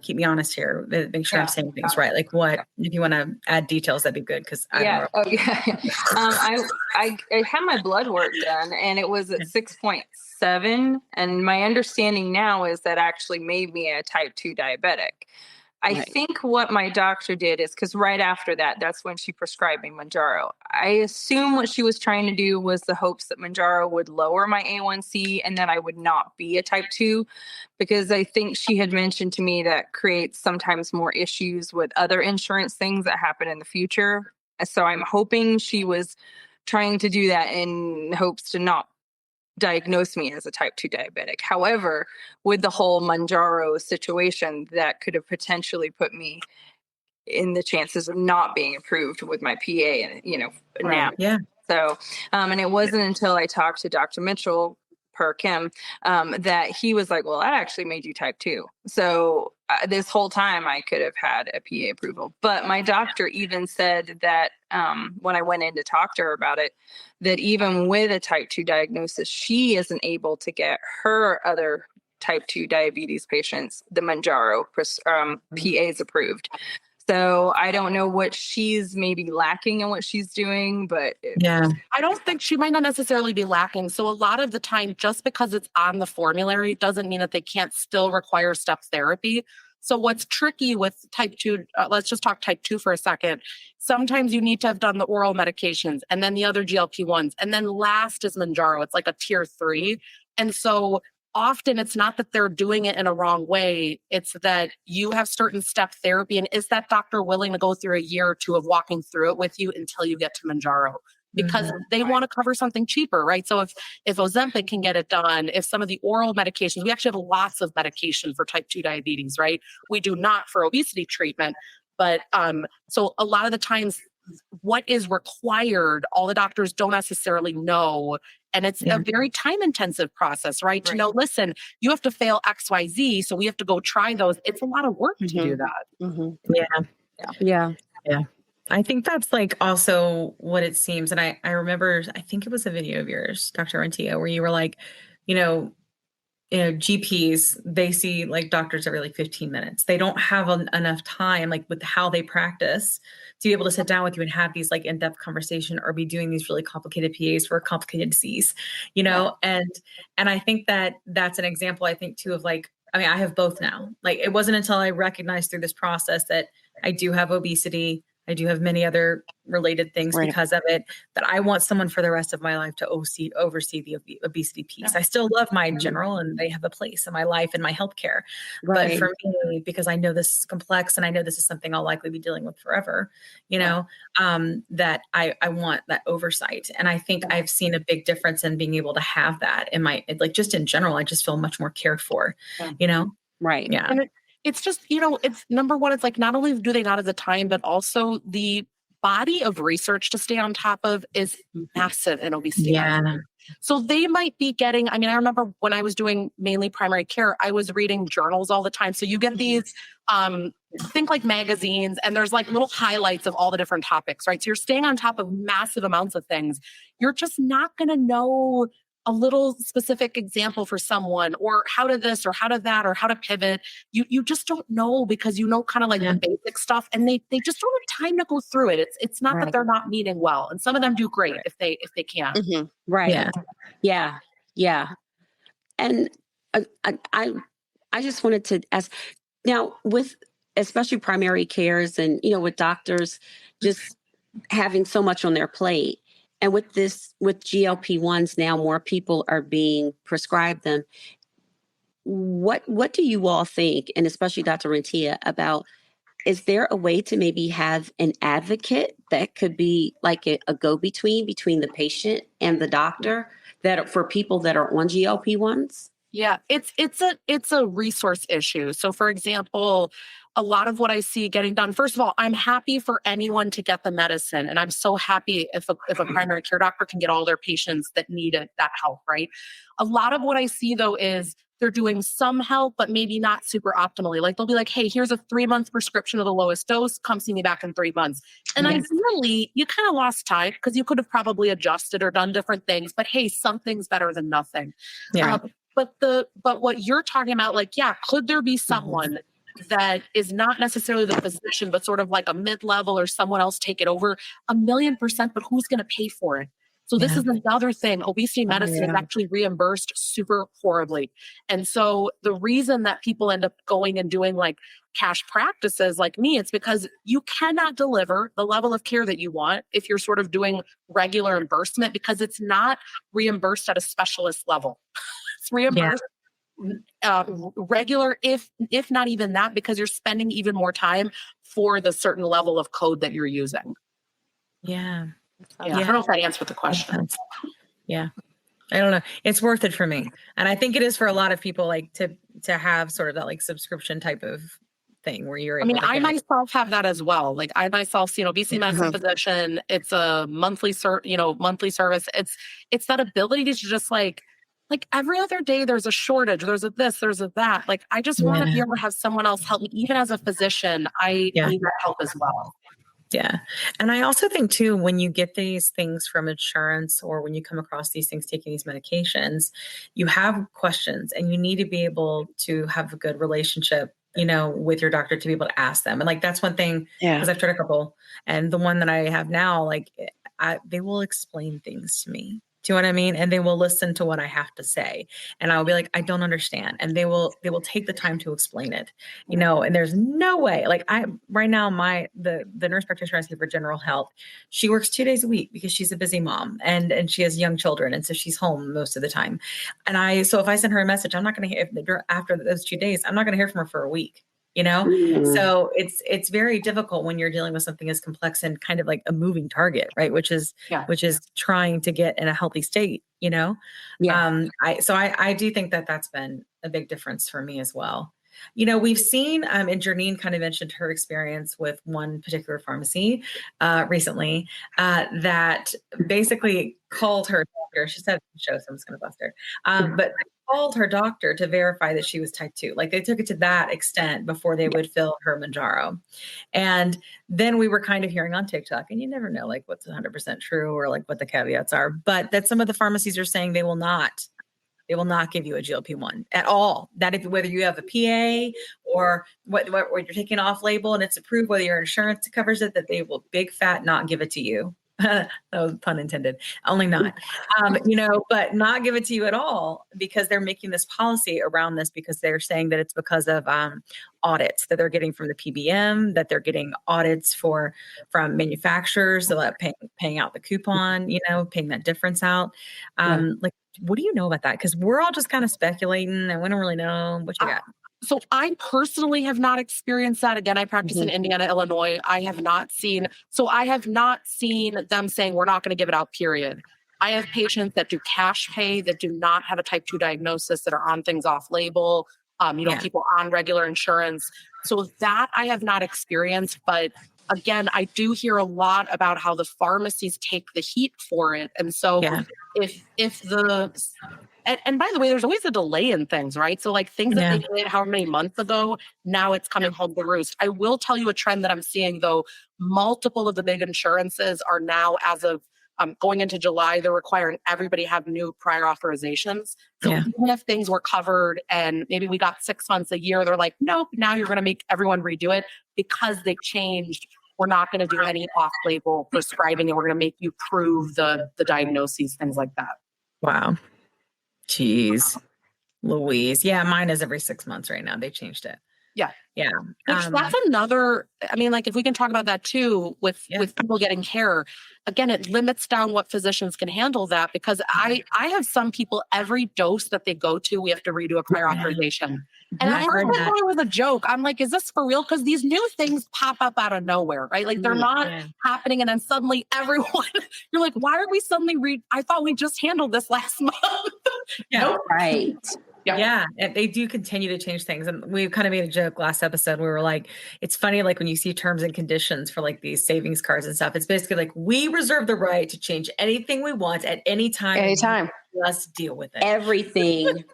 Speaker 6: keep me honest here, make sure I'm saying things right. Like, what, if you want to add details, that'd be good. Cause I don't know.
Speaker 5: I had my blood work done, and it was at 6.7. And my understanding now is that actually made me a type 2 diabetic. I think what my doctor did is, because right after that, that's when she prescribed me Mounjaro. I assume what she was trying to do was the hopes that Mounjaro would lower my A1C and that I would not be a type 2, because I think she had mentioned to me that creates sometimes more issues with other insurance things that happen in the future. So I'm hoping she was trying to do that in hopes to not diagnosed me as a type 2 diabetic. However, with the whole Mounjaro situation, that could have potentially put me in the chances of not being approved with my PA, and now.
Speaker 6: Yeah.
Speaker 5: So, and it wasn't until I talked to Dr. Mitchell, per Kim, that he was like, well, that actually made you type 2. So this whole time I could have had a PA approval. But my doctor even said that when I went in to talk to her about it, that even with a type 2 diagnosis, she isn't able to get her other type 2 diabetes patients the Mounjaro PAs approved. So I don't know what she's maybe lacking in what she's doing, but
Speaker 7: I don't think she might not necessarily be lacking. So a lot of the time, just because it's on the formulary doesn't mean that they can't still require step therapy. So what's tricky with type 2, let's just talk type 2 for a second. Sometimes you need to have done the oral medications and then the other GLP-1s. And then last is Mounjaro. It's like a tier 3. And so often it's not that they're doing it in a wrong way. It's that you have certain step therapy. And is that doctor willing to go through a year or two of walking through it with you until you get to Mounjaro? Because they want to cover something cheaper, right? So if Ozempic can get it done, if some of the oral medications, we actually have lots of medication for type 2 diabetes, right? We do not for obesity treatment. But so a lot of the times what is required, all the doctors don't necessarily know. And it's a very time intensive process, right? To know, listen, you have to fail XYZ. So we have to go try those. It's a lot of work to do that.
Speaker 6: Yeah. I think that's like also what it seems. And I remember, I think it was a video of yours, Dr. Rentea, where you were like, GPs, they see like doctors every like 15 minutes. They don't have enough time, like with how they practice, to be able to sit down with you and have these like in-depth conversation or be doing these really complicated PAs for a complicated disease, and I think that that's an example, I think too, of like, I mean, I have both now. Like, it wasn't until I recognized through this process that I do have obesity. I do have many other related things because of it, that I want someone for the rest of my life to oversee the obesity piece. I still love my general and they have a place in my life and my healthcare. But for me, because I know this is complex and I know this is something I'll likely be dealing with forever, that I want that oversight. And I think I've seen a big difference in being able to have that in my, like, just in general, I just feel much more cared for,
Speaker 4: Right.
Speaker 6: Yeah.
Speaker 7: And it's just, it's number one, it's like, not only do they not have the time, but also the body of research to stay on top of is massive in obesity.
Speaker 6: Yeah.
Speaker 7: So they might be getting, I remember when I was doing mainly primary care, I was reading journals all the time. So you get these, think like magazines, and there's like little highlights of all the different topics, right? So you're staying on top of massive amounts of things. You're just not going to know a little specific example for someone, or how to this or how to that, or how to pivot. You just don't know, because kind of like the basic stuff, and they just don't have time to go through it. It's not that they're not meeting well, and some of them do great if they can.
Speaker 4: Right. Yeah. And I just wanted to ask now, with especially primary cares and with doctors just having so much on their plate. And with GLP-1s now, more people are being prescribed them. What do you all think, and especially Dr. Rentea, about, is there a way to maybe have an advocate that could be like a go-between between the patient and the doctor, that for people that are on GLP-1s?
Speaker 7: Yeah, it's a resource issue. So for example, a lot of what I see getting done, first of all, I'm happy for anyone to get the medicine. And I'm so happy if a primary care doctor can get all their patients that need that help, right? A lot of what I see though is they're doing some help, but maybe not super optimally. Like they'll be like, hey, here's a 3-month prescription of the lowest dose. Come see me back in 3 months. And ideally, you kind of lost time, because you could have probably adjusted or done different things. But hey, something's better than nothing.
Speaker 6: Yeah.
Speaker 7: But what you're talking about, like, could there be someone that is not necessarily the physician, but sort of like a mid-level, or someone else take it over? 1,000,000%, but who's going to pay for it? So this is another thing. Obesity medicine is actually reimbursed super horribly. And so the reason that people end up going and doing like cash practices like me, it's because you cannot deliver the level of care that you want if you're sort of doing regular reimbursement, because it's not reimbursed at a specialist level. It's reimbursed regular, if not even that, because you're spending even more time for the certain level of code that you're using. I don't know if that answered the question.
Speaker 6: I don't know. It's worth it for me. And I think it is for a lot of people, like to have sort of that like subscription type of thing where you're able to
Speaker 7: I myself have that as well. Like I myself, obesity medicine physician, it's a monthly service. It's that ability to just like every other day there's a shortage, there's a this, there's a that. Like I just want to be able to have someone else help me. Even as a physician, I need that help as well.
Speaker 6: Yeah. And I also think too, when you get these things from insurance, or when you come across these things, taking these medications, you have questions, and you need to be able to have a good relationship, with your doctor, to be able to ask them. And like, that's one thing, because I've tried a couple, and the one that I have now, like they will explain things to me Do you know what I mean? And they will listen to what I have to say. And I'll be like, I don't understand. And they will take the time to explain it, you know, and there's no way, like right now, the nurse practitioner I see for general health, she works 2 days a week because she's a busy mom and she has young children. And so she's home most of the time. And so if I send her a message, I'm not going to hear after those 2 days, I'm not going to hear from her for a week. You know, so it's very difficult when you're dealing with something as complex and kind of like a moving target, right? Which is trying to get in a healthy state, you know?
Speaker 4: Yeah.
Speaker 6: I do think that that's been a big difference for me as well. You know, we've seen, and Janine kind of mentioned her experience with one particular pharmacy recently that basically called her doctor. She said show, so I'm just going to bust her. But called her doctor to verify that she was type 2. Like they took it to that extent before they would fill her Mounjaro. And then we were kind of hearing on TikTok, and you never know like what's 100% true or like what the caveats are, but that some of the pharmacies are saying they will not give you a GLP-1 at all. That whether you have a PA or what you're taking off label and it's approved, whether your insurance covers it, that they will big fat not give it to you. That was pun intended. Only not, you know, but not give it to you at all because they're making this policy around this because they're saying that it's because of audits that they're getting from the PBM, that they're getting audits from manufacturers, so that paying out the coupon, you know, paying that difference out. Like, what do you know about that? Because we're all just kind of speculating and we don't really know what you got.
Speaker 7: So I personally have not experienced that. Again, I practice in Indiana, Illinois. I have not seen them saying we're not going to give it out, period. I have patients that do cash pay, that do not have a type 2 diagnosis, that are on things off label, people on regular insurance. So that I have not experienced. But again, I do hear a lot about how the pharmacies take the heat for it. And so and by the way, there's always a delay in things, right? So like things that they did however many months ago, now it's coming home to roost. I will tell you a trend that I'm seeing though. Multiple of the big insurances are now, as of going into July, they're requiring everybody have new prior authorizations. So even if things were covered and maybe we got 6 months, a year, they're like, nope, now you're going to make everyone redo it because they changed. We're not going to do any off-label prescribing and we're going to make you prove the diagnoses, things like that.
Speaker 6: Wow. Jeez. Louise. Yeah, mine is every 6 months right now. They changed it.
Speaker 7: Yeah.
Speaker 6: Yeah.
Speaker 7: Which that's another, I mean, like if we can talk about that too, with people getting care, again, it limits down what physicians can handle that because I have some people, every dose that they go to, we have to redo a prior authorization. And I thought it was a joke. I'm like, is this for real? Because these new things pop up out of nowhere, right? Like they're not happening. And then suddenly everyone, you're like, why are we suddenly I thought we just handled this last month.
Speaker 6: Nope.
Speaker 4: Right.
Speaker 6: Yeah. And they do continue to change things. And we kind of made a joke last episode. We were like, it's funny, like when you see terms and conditions for like these savings cards and stuff, it's basically like, we reserve the right to change anything we want at any time.
Speaker 3: Anytime.
Speaker 6: Let's deal with it.
Speaker 4: Everything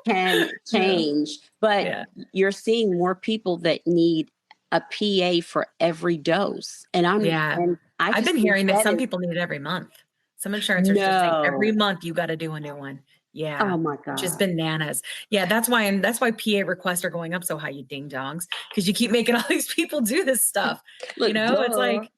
Speaker 4: can change, but you're seeing more people that need a PA for every dose. And I've been hearing that
Speaker 6: some people need it every month. Some insurance are just saying every month you got to do a new one. Yeah.
Speaker 4: Oh my God.
Speaker 6: Just bananas. Yeah. That's why PA requests are going up so high, you ding dongs, because you keep making all these people do this stuff. Look, you know, it's like,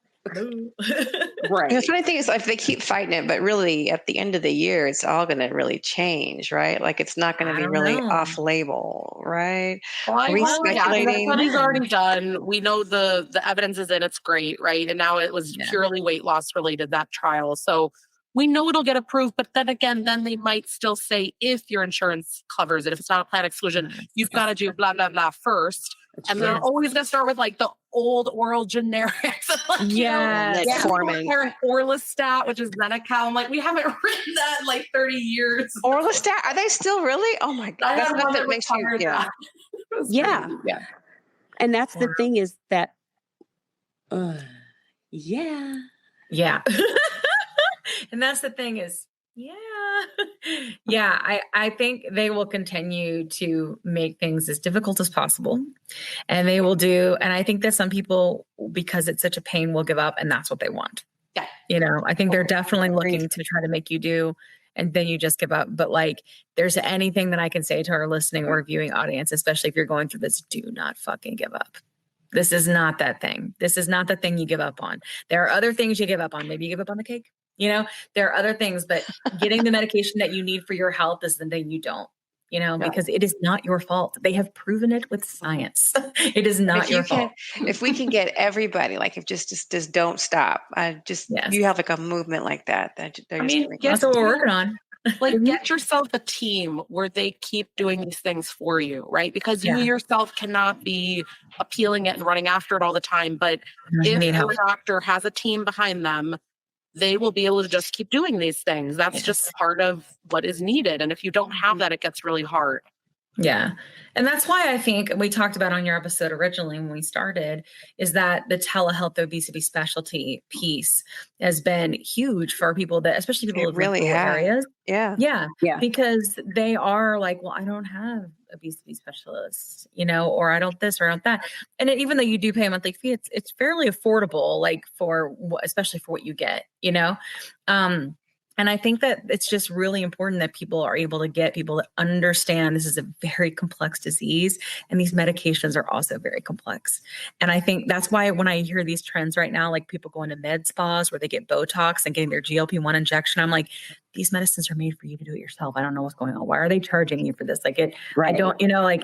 Speaker 3: right. The funny thing is like they keep fighting it, but really at the end of the year, it's all going to really change, right? Like it's not going to be really off label, right?
Speaker 7: Are we speculating? The study's already done. We know the evidence is in, it's great, right? And now it was purely weight loss related, that trial. So we know it'll get approved, but then again, then they might still say, if your insurance covers it, if it's not a plan exclusion, you've got to do blah, blah, blah first. And they're always going to start with like the old oral generics. Orlistat, which is Zenecal. I'm like, we haven't written that in like 30 years.
Speaker 3: Orlistat? Are they still really? Oh my God. That's what that makes you,
Speaker 4: yeah. And that's the thing is that,
Speaker 6: Yeah. And that's the thing is, I think they will continue to make things as difficult as possible. And they will and I think that some people, because it's such a pain, will give up and that's what they want.
Speaker 7: Yeah.
Speaker 6: You know, I think they're definitely looking to try to make you do, and then you just give up. But like, there's anything that I can say to our listening or viewing audience, especially if you're going through this, do not fucking give up. This is not that thing. This is not the thing you give up on. There are other things you give up on. Maybe you give up on the cake. You know, there are other things, but getting the medication that you need for your health is the thing you don't, you know, because it is not your fault. They have proven it with science. It is not your fault.
Speaker 3: If we can get everybody, like if just don't stop. You have like a movement like that.
Speaker 6: That's what we're working on.
Speaker 7: Like get yourself a team where they keep doing these things for you, right? Because you yourself cannot be appealing it and running after it all the time. But if your doctor has a team behind them, they will be able to just keep doing these things. That's just part of what is needed. And if you don't have that, it gets really hard.
Speaker 6: Yeah. And that's why I think we talked about on your episode originally when we started is that the telehealth obesity specialty piece has been huge for people that, especially people in rural areas.
Speaker 3: Yeah.
Speaker 6: Because they are like, well, I don't have obesity specialists, you know, or I don't this or I don't that. And even though you do pay a monthly fee, it's fairly affordable, like especially for what you get, you know? And I think that it's just really important that people are able to get people that understand this is a very complex disease and these medications are also very complex. And I think that's why when I hear these trends right now, like people going to med spas where they get Botox and getting their GLP-1 injection, I'm like, these medicines are made for you to do it yourself. I don't know what's going on. Why are they charging you for this? Like I don't, you know, like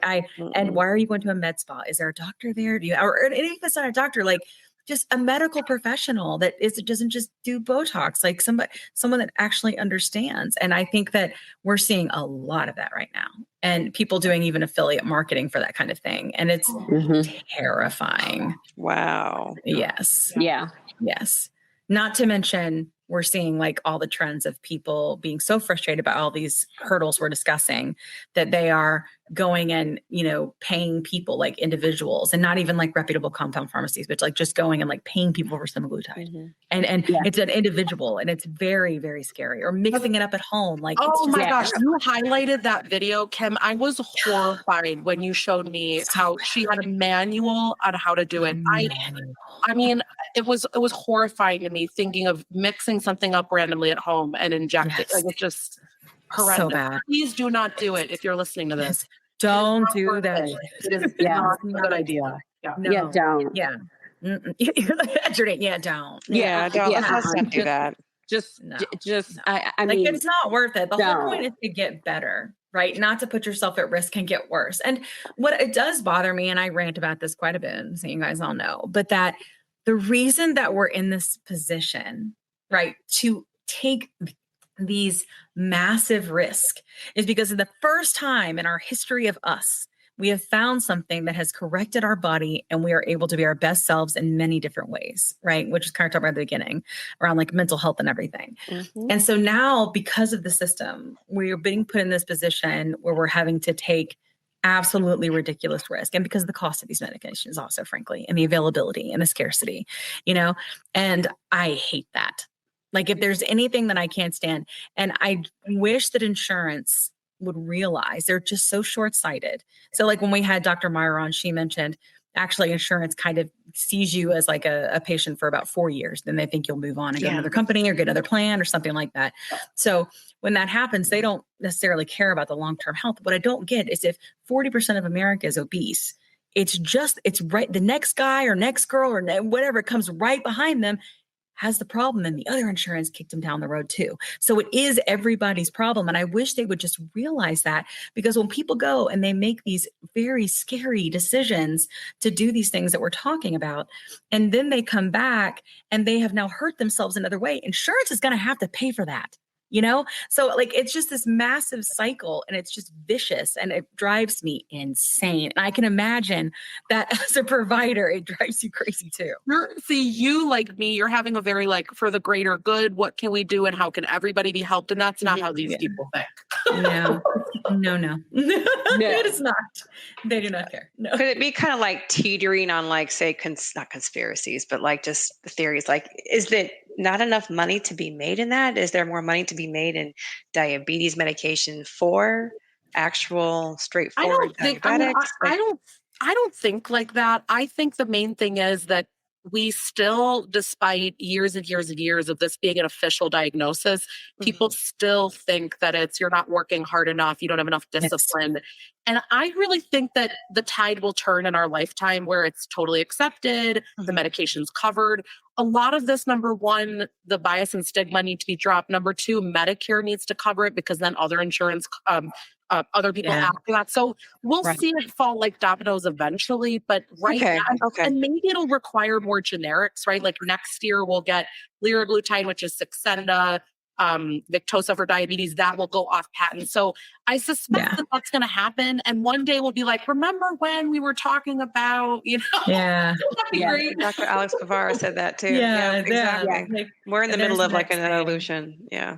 Speaker 6: and why are you going to a med spa? Is there a doctor there? Or even if it's not a doctor, like just a medical professional that doesn't just do Botox, like someone that actually understands. And I think that we're seeing a lot of that right now, and people doing even affiliate marketing for that kind of thing. And it's terrifying.
Speaker 3: Wow.
Speaker 6: Yes.
Speaker 4: Yeah.
Speaker 6: Yes. Not to mention, we're seeing like all the trends of people being so frustrated about all these hurdles we're discussing that they are going and, you know, paying people like individuals and not even like reputable compound pharmacies, but like just going and like paying people for semaglutide. And it's an individual and it's very, very scary, or mixing it up at home. Like,
Speaker 7: oh my gosh, you highlighted that video, Kim. I was horrified when you showed me how she had a manual on how to do it. I mean, it was horrifying to me thinking of mixing something up randomly at home and injecting. Like, it's just horrendous. So bad. Please do not do it if you're listening to this.
Speaker 6: Don't do that.
Speaker 7: It is not a good idea.
Speaker 6: Don't. Yeah. You're like, don't.
Speaker 3: Let's not do that.
Speaker 6: I mean, it's not worth it. The whole point is to get better, right? Not to put yourself at risk and get worse. And what it does bother me, and I rant about this quite a bit, so you guys all know, but that the reason that we're in this position, right, to take these massive risks is because of the first time in our history of us, we have found something that has corrected our body and we are able to be our best selves in many different ways, right? Which is kind of talked about at the beginning around like mental health and everything. And so now, because of the system, we are being put in this position where we're having to take absolutely ridiculous risk. And because of the cost of these medications also, frankly, and the availability and the scarcity, you know, and I hate that. Like if there's anything that I can't stand, and I wish that insurance would realize they're just so short-sighted. So like when we had Dr. Meyer on, she mentioned actually insurance kind of sees you as like a patient for about 4 years. Then they think you'll move on and get another company or get another plan or something like that. So when that happens, they don't necessarily care about the long-term health. What I don't get is if 40% of America is obese, it's right. The next guy or next girl or whatever comes right behind them has the problem, and the other insurance kicked them down the road too. So it is everybody's problem. And I wish they would just realize that, because when people go and they make these very scary decisions to do these things that we're talking about, and then they come back and they have now hurt themselves another way, insurance is going to have to pay for that. You know, so like it's just this massive cycle, and it's just vicious, and it drives me insane. And I can imagine that as a provider, it drives you crazy too.
Speaker 7: You like me, you're having a very like for the greater good. What can we do, and how can everybody be helped? And that's not how these people think.
Speaker 6: No. It is not. They do not care. No.
Speaker 3: Could it be kind of like teetering on like, say, not conspiracies, but like just the theories? Like, is that not enough money to be made in that? Is there more money to be made in diabetes medication for actual straightforward diabetics?
Speaker 7: I don't think like that. I think the main thing is that we still, despite years and years and years of this being an official diagnosis, people still think that it's, you're not working hard enough, you don't have enough discipline. Yes. And I really think that the tide will turn in our lifetime where it's totally accepted, the medication's covered. A lot of this, number one, the bias and stigma need to be dropped. Number two, Medicare needs to cover it because then other insurance, other people after that. So we'll see it fall like dominoes eventually, but now, and maybe it'll require more generics, right? Like next year we'll get liraglutide, which is Saxenda, Victoza for diabetes, that will go off patent. So I suspect that that's going to happen. And one day we'll be like, remember when we were talking about, that'd be great.
Speaker 3: Dr. Alex Guevara said that too. Yeah, exactly. Yeah. Like, we're in the middle of like an evolution. Yeah.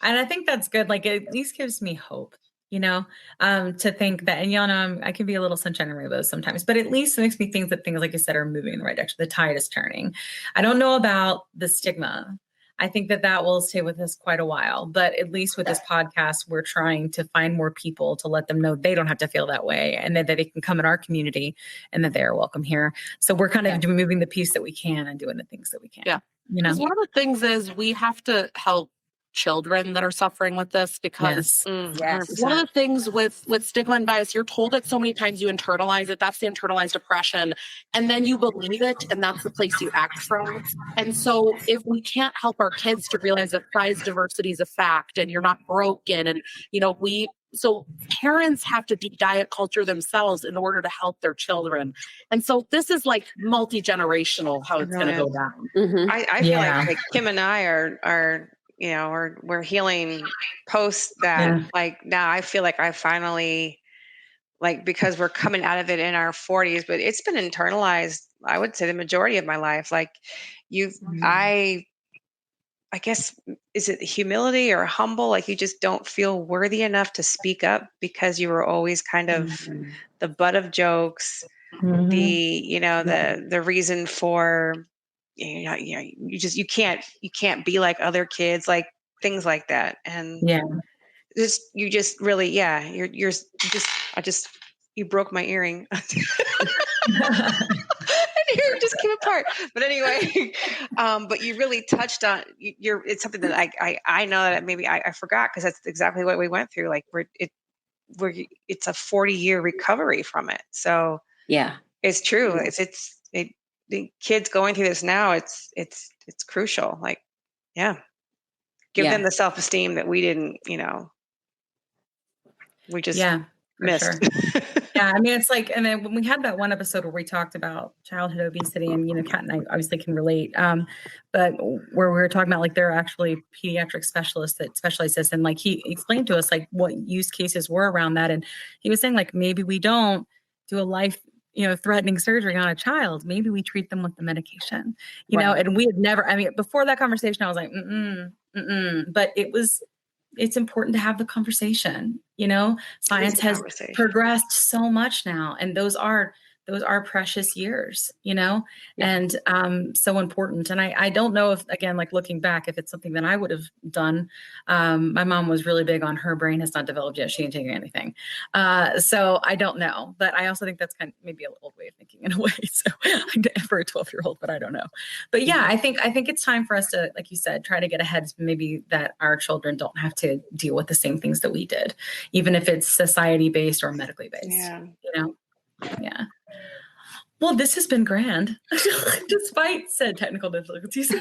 Speaker 6: And I think that's good. Like, it at least gives me hope, to think that, and y'all know I can be a little sunshine and rainbows sometimes, but at least it makes me think that things, like you said, are moving in the right direction. The tide is turning. I don't know about the stigma. I think that will stay with us quite a while, but at least with this podcast, we're trying to find more people to let them know they don't have to feel that way and that they can come in our community and that they are welcome here. So we're kind of moving the piece that we can and doing the things that we can.
Speaker 7: Yeah. One of the things is we have to help children that are suffering with this because one of the things with stigma and bias, you're told it so many times, you internalize it. That's the internalized oppression. And then you believe it. And that's the place you act from. And so if we can't help our kids to realize that size diversity is a fact and you're not broken and, so parents have to diet culture themselves in order to help their children. And so this is like multi-generational how it's going to go down.
Speaker 3: I feel like Kim and I are we're healing post that. Like now I feel like I finally, like, because we're coming out of it in our 40s, but it's been internalized, I would say the majority of my life. Like I guess, is it humility or humble? Like you just don't feel worthy enough to speak up because you were always kind of the butt of jokes, the reason for, you can't be like other kids, like things like that. And you broke my earring. And here it just came apart. But anyway, but you really touched on it's something that I know that maybe I forgot because that's exactly what we went through. Like it's a 40-year recovery from it. So it's true. The kids going through this now, it's crucial. Like, give them the self-esteem that we didn't, we just missed.
Speaker 6: Sure. I mean, it's like, and then when we had that one episode where we talked about childhood obesity and, Kat and I obviously can relate, but where we were talking about, like, there are actually pediatric specialists that specialize this. And like, he explained to us like what use cases were around that. And he was saying like, maybe we don't do a life threatening surgery on a child. Maybe we treat them with the medication, and we had never, before that conversation, I was like, but it's important to have the conversation, science has progressed so much now. And those are precious years, and so important. And I don't know if, again, like looking back, if it's something that I would have done. My mom was really big on her brain has not developed yet. She ain't taking anything. So I don't know, but I also think that's kind of maybe an old way of thinking in a way. So for a 12-year-old, but I don't know. But I think it's time for us to, like you said, try to get ahead. Maybe that our children don't have to deal with the same things that we did, even if it's society based or medically based. Yeah. Well, this has been grand, despite said technical difficulties.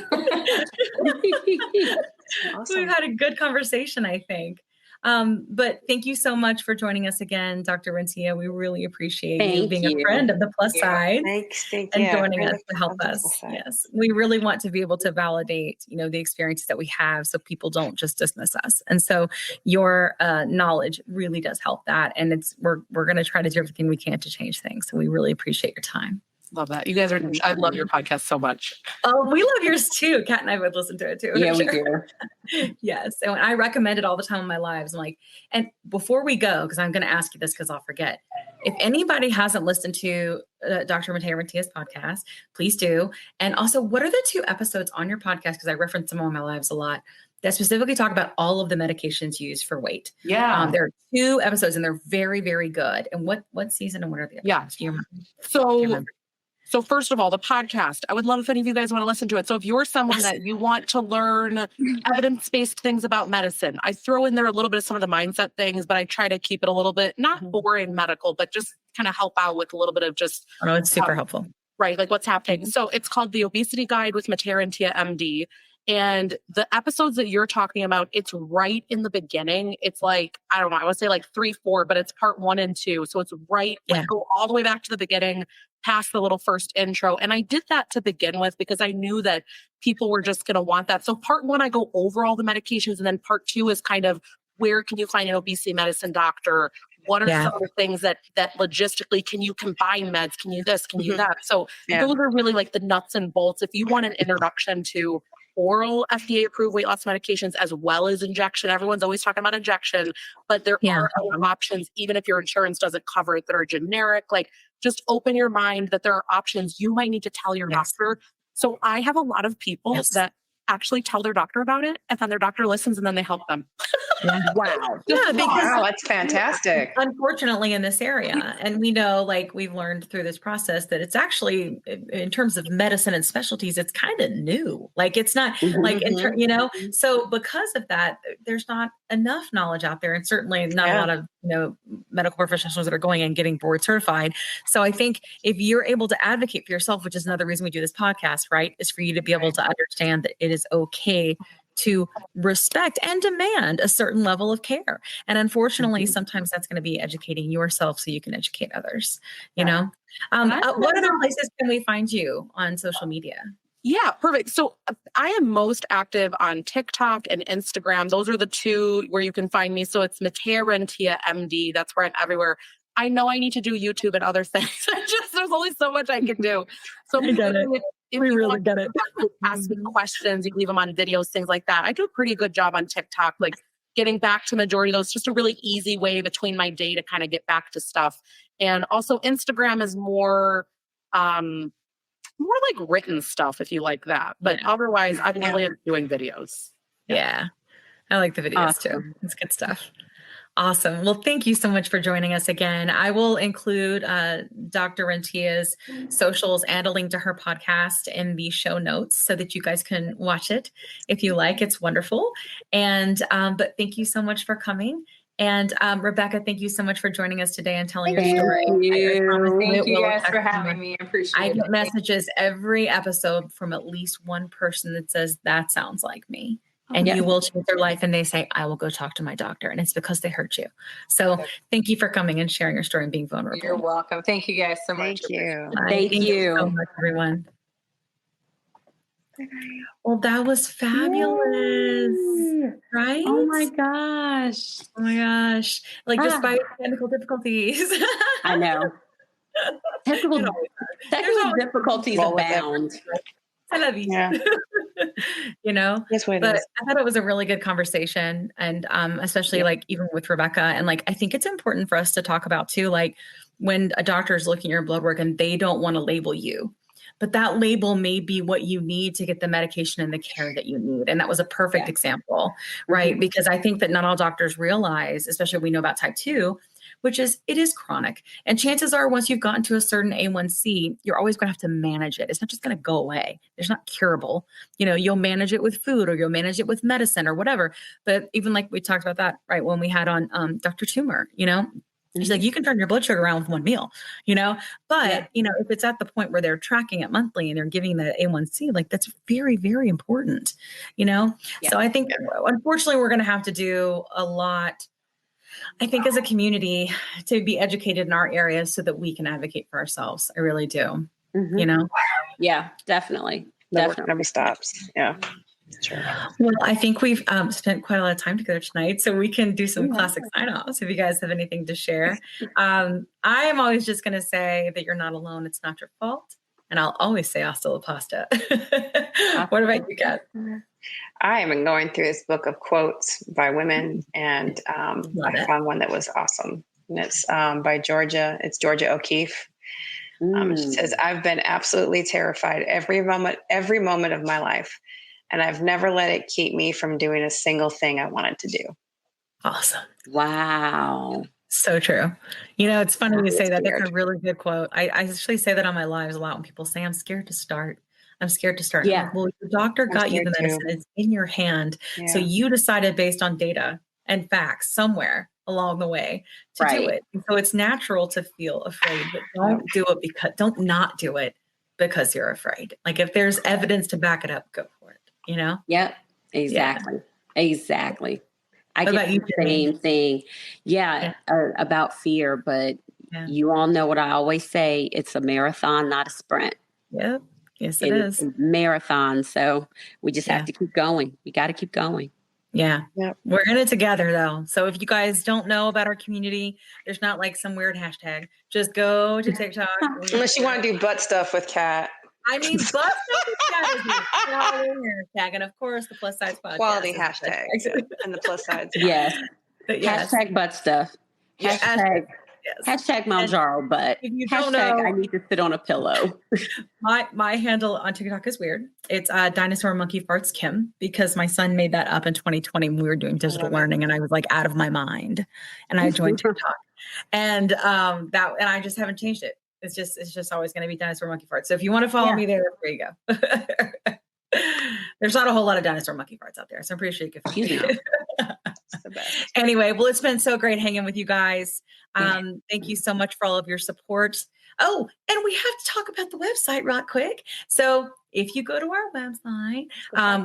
Speaker 6: Awesome. We've had a good conversation, I think. But thank you so much for joining us again, Dr. Rentea. We really appreciate you being a friend of the Plus Side.
Speaker 3: Thanks.
Speaker 6: And joining us to help us. Yes. We really want to be able to validate, the experiences that we have so people don't just dismiss us. And so your knowledge really does help that. And we're going to try to do everything we can to change things. So we really appreciate your time.
Speaker 7: Love that. You guys I love your podcast so much.
Speaker 6: Oh, we love yours too. Kat and I would listen to it too.
Speaker 4: Yeah, we do.
Speaker 6: Yes. And I recommend it all the time in my lives. I'm like, and before we go, because I'm going to ask you this because I'll forget. If anybody hasn't listened to Dr. Matea Rentea's podcast, please do. And also, what are the 2 episodes on your podcast? Because I reference them on my lives a lot that specifically talk about all of the medications used for weight.
Speaker 7: Yeah.
Speaker 6: There are 2 episodes and they're very, very good. And what season and what are the episodes?
Speaker 7: Yeah.
Speaker 6: Do you remember?
Speaker 7: So So first of all, the podcast, I would love if any of you guys want to listen to it. So if you're someone that you want to learn evidence-based things about medicine, I throw in there a little bit of some of the mindset things, but I try to keep it a little bit, not boring medical, but just kind of help out with a little bit of just.
Speaker 6: Oh, it's super helpful.
Speaker 7: Right. Like what's happening. So it's called The Obesity Guide with Matea Rentea, MD. And the episodes that you're talking about, it's right in the beginning. It's like, I don't know, I would say like 3, 4, but it's part 1 and 2. So it's right, like go all the way back to the beginning, past the little first intro. And I did that to begin with because I knew that people were just going to want that. So part 1, I go over all the medications. And then part 2 is kind of where can you find an obesity medicine doctor? What are some of the things that logistically, can you combine meds? Can you this? Can you that? So those are really like the nuts and bolts. If you want an introduction to oral FDA approved weight loss medications as well as injection, everyone's always talking about injection, but there are other options, even if your insurance doesn't cover it, that are generic. Like just open your mind that there are options you might need to tell your doctor. So I have a lot of people that actually tell their doctor about it, and then their doctor listens and then they help them.
Speaker 3: Wow.
Speaker 6: Yeah, because
Speaker 3: that's fantastic.
Speaker 6: Unfortunately in this area, and we know, like we've learned through this process, that it's actually, in terms of medicine and specialties, it's kind of new. Like it's not like, so because of that, there's not enough knowledge out there, and certainly not a lot of, medical professionals that are going and getting board certified. So I think if you're able to advocate for yourself, which is another reason we do this podcast, right, is for you to be able to understand that it is okay to respect and demand a certain level of care. And unfortunately, sometimes that's going to be educating yourself so you can educate others, you know? What other places can we find you on social media?
Speaker 7: Yeah, perfect. So I am most active on TikTok and Instagram. Those are the 2 where you can find me. So it's Matea Rentea, MD. That's where I'm everywhere. I know I need to do YouTube and other things. There's only so much I can do. So
Speaker 6: I get it. We really get it.
Speaker 7: Ask me questions, you can leave them on videos, things like that. I do a pretty good job on TikTok, like getting back to majority of those, just a really easy way between my day to kind of get back to stuff. And also Instagram is more like written stuff if you like that. But otherwise, I'm really doing videos.
Speaker 6: Yeah. I like the videos too. It's good stuff. Awesome. Well, thank you so much for joining us again. I will include Dr. Rentea's socials and a link to her podcast in the show notes so that you guys can watch it if you like. It's wonderful. And but thank you so much for coming. And Rebecca, thank you so much for joining us today and telling your story.
Speaker 5: Thank you guys for having me. I appreciate it.
Speaker 6: I get messages every episode from at least one person that says, that sounds like me. And you will change their life. And they say, I will go talk to my doctor. And it's because they hurt you. So thank you for coming and sharing your story and being vulnerable.
Speaker 5: You're welcome. Thank you guys so much.
Speaker 3: Thank you.
Speaker 6: Thank you so much, everyone. Well, that was fabulous. Right?
Speaker 4: Oh my gosh.
Speaker 6: Oh my gosh. Like despite technical difficulties.
Speaker 4: I know. Technical difficulties abound.
Speaker 6: I love you.
Speaker 3: Yeah.
Speaker 6: But I thought it was a really good conversation. And especially like even with Rebecca, and like, I think it's important for us to talk about too, like when a doctor is looking at your blood work and they don't want to label you, but that label may be what you need to get the medication and the care that you need. And that was a perfect example, right? Because I think that not all doctors realize, especially we know about type 2, which is, it is chronic. And chances are once you've gotten to a certain A1C, you're always going to have to manage it. It's not just going to go away. It's not curable. You'll manage it with food or you'll manage it with medicine or whatever. But even like we talked about that, right, when we had on Dr. Tumor, she's like, you can turn your blood sugar around with one meal, but, if it's at the point where they're tracking it monthly and they're giving the A1C, like that's very, very important, So I think, unfortunately, we're going to have to do a lot, I think, as a community to be educated in our areas so that we can advocate for ourselves. I really do,
Speaker 4: Yeah, definitely.
Speaker 3: Never stops. Yeah. Sure.
Speaker 6: Well, I think we've spent quite a lot of time together tonight, so we can do some classic sign-offs if you guys have anything to share. I am always just going to say that you're not alone. It's not your fault. And I'll always say hasta la pasta. What about you, Kat?
Speaker 3: I have been going through this book of quotes by women, and I found one that was awesome. And it's by Georgia. It's Georgia O'Keeffe. She says, I've been absolutely terrified every moment of my life. And I've never let it keep me from doing a single thing I wanted to do.
Speaker 6: Awesome.
Speaker 4: Wow.
Speaker 6: So true. You know, it's funny you say that. That's a
Speaker 3: scared.
Speaker 6: really good quote. I actually say that on my lives a lot when people say, I'm scared to start. I'm scared to start. I'm
Speaker 4: Yeah.
Speaker 6: like, well, your doctor got you the
Speaker 3: scared
Speaker 6: medicine.
Speaker 3: too.
Speaker 6: It's in your hand. So
Speaker 3: Yeah.
Speaker 6: you decided based on data and facts somewhere along the way to do
Speaker 4: Right.
Speaker 6: it. And so it's natural to feel afraid, but don't do it don't not do it because you're afraid. Like if there's evidence to back it up, go for it, you know?
Speaker 4: Yep. Exactly. Exactly. I
Speaker 6: What
Speaker 4: get
Speaker 6: about you,
Speaker 4: the
Speaker 6: Jenny?
Speaker 4: same thing. Yeah. About fear, but
Speaker 6: Yeah.
Speaker 4: you all know what I always say. It's a marathon, not a sprint.
Speaker 6: Yep. Yes, it
Speaker 4: It's
Speaker 6: is.
Speaker 4: a marathon. So we just
Speaker 6: Yeah.
Speaker 4: have to keep going. We got to keep going.
Speaker 6: Yeah.
Speaker 3: Yep.
Speaker 6: We're in it together though. So if you guys don't know about our community, there's not like some weird hashtag. Just go to TikTok.
Speaker 3: Unless you want to do butt stuff with Kat.
Speaker 6: I mean, butt stuff with Kat is a quality hashtag. And of course, the Plus SideZ Podcast.
Speaker 3: Quality
Speaker 6: is
Speaker 3: hashtag. And the plus sides.
Speaker 4: Yes.
Speaker 6: But yes.
Speaker 4: Hashtag butt stuff.
Speaker 6: Yeah,
Speaker 4: Hashtag,
Speaker 6: yes.
Speaker 4: hashtag Mounjaro butt.
Speaker 6: If you don't
Speaker 4: Hashtag
Speaker 6: know,
Speaker 4: I need to sit on a pillow.
Speaker 6: my handle on TikTok is weird. It's Dinosaur Monkey Farts Kim, because my son made that up in 2020 when we were doing digital learning, and I was like out of my mind, and I joined TikTok, and I just haven't changed it. It's just always going to be Dinosaur Monkey Farts. So if you want to follow me there you go. There's not a whole lot of Dinosaur Monkey Farts out there, so I'm pretty sure you can find it.
Speaker 3: It's the best.
Speaker 6: Anyway, well, it's been so great hanging with you guys. Thank you so much for all of your support. Oh, and we have to talk about the website real quick. So if you go to our website,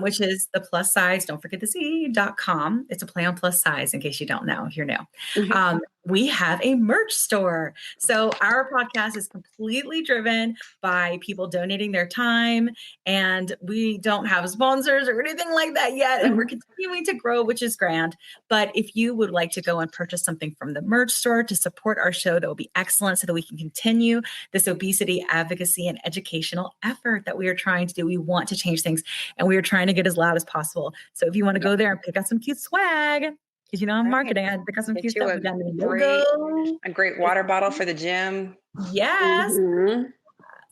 Speaker 6: which is the Plus SideZ, don't forget the Z.com. It's a play on Plus SideZ in case you don't know, if you're new.
Speaker 4: Mhm.
Speaker 6: We have a merch store. So our podcast is completely driven by people donating their time, and we don't have sponsors or anything like that yet. And we're continuing to grow, which is grand. But if you would like to go and purchase something from the merch store to support our show, that would be excellent so that we can continue this obesity advocacy and educational effort that we are trying to do. We want to change things, and we are trying to get as loud as possible. So if you want to go there and pick out some cute swag, because I'm marketing, I pick out some cute stuff.
Speaker 3: A great water bottle for the gym.
Speaker 6: Yes.
Speaker 4: Mhm.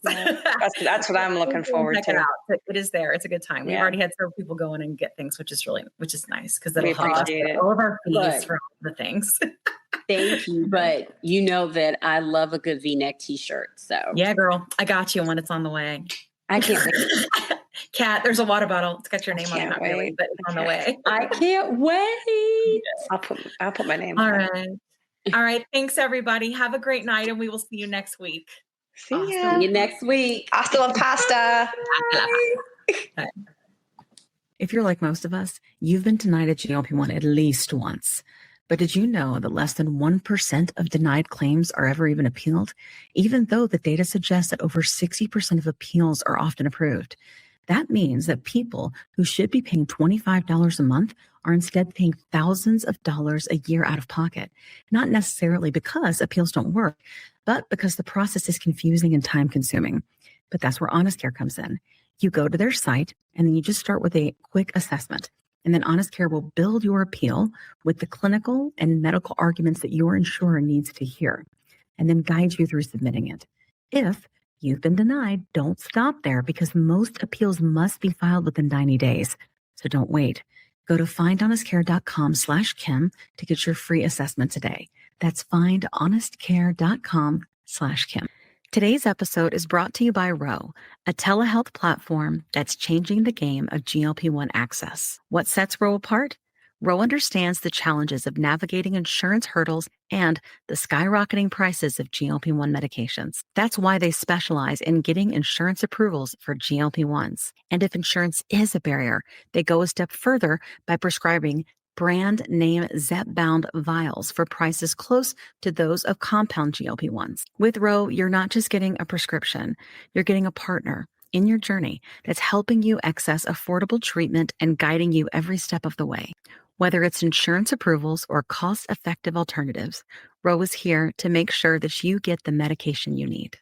Speaker 3: That's what I'm looking forward
Speaker 6: Check
Speaker 3: to.
Speaker 6: it out. It is there. It's a good time. We've
Speaker 3: Yeah.
Speaker 6: already had several people go in and get things, which is nice, because
Speaker 3: We
Speaker 6: it'll help us
Speaker 3: appreciate
Speaker 6: get
Speaker 3: it.
Speaker 6: all of our fees
Speaker 4: Good.
Speaker 6: for all the things.
Speaker 4: Thank you. But you know that I love a good V-neck t-shirt. So
Speaker 6: Yeah, girl, I got you when it's on the way.
Speaker 4: I can't wait.
Speaker 6: Kat, there's a water bottle. It's got your
Speaker 3: I
Speaker 6: name on it,
Speaker 3: can't
Speaker 6: not really,
Speaker 3: wait.
Speaker 6: but it's on the way.
Speaker 4: I can't wait.
Speaker 3: I'll put my name
Speaker 6: All
Speaker 3: on it.
Speaker 6: right. All right. Thanks, everybody. Have a great night, and we will see you next week.
Speaker 3: See
Speaker 6: Awesome.
Speaker 3: ya.
Speaker 4: See you next week.
Speaker 3: Hasta la pasta.
Speaker 1: If you're like most of us, you've been denied a GLP-1 at least once. But did you know that less than 1% of denied claims are ever even appealed, even though the data suggests that over 60% of appeals are often approved? That means that people who should be paying $25 a month are instead paying thousands of dollars a year out of pocket, not necessarily because appeals don't work, but because the process is confusing and time-consuming. But that's where Honest Care comes in. You go to their site, and then you just start with a quick assessment. And then Honest Care will build your appeal with the clinical and medical arguments that your insurer needs to hear, and then guide you through submitting it. If you've been denied, don't stop there, because most appeals must be filed within 90 days. So don't wait. Go to findhonestcare.com/Kim to get your free assessment today. That's findhonestcare.com/Kim. Today's episode is brought to you by Ro, a telehealth platform that's changing the game of GLP-1 access. What sets Ro apart? Ro understands the challenges of navigating insurance hurdles and the skyrocketing prices of GLP-1 medications. That's why they specialize in getting insurance approvals for GLP-1s. And if insurance is a barrier, they go a step further by prescribing brand name zepbound vials for prices close to those of compound GLP-1s. With Ro, you're not just getting a prescription, you're getting a partner in your journey that's helping you access affordable treatment and guiding you every step of the way. Whether it's insurance approvals or cost-effective alternatives, Ro is here to make sure that you get the medication you need.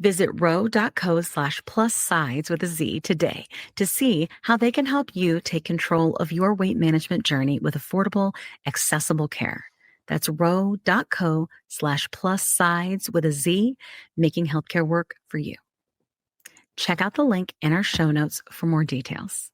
Speaker 1: Visit ro.co/plussides with a Z today to see how they can help you take control of your weight management journey with affordable, accessible care. That's ro.co/plussides with a Z, making healthcare work for you. Check out the link in our show notes for more details.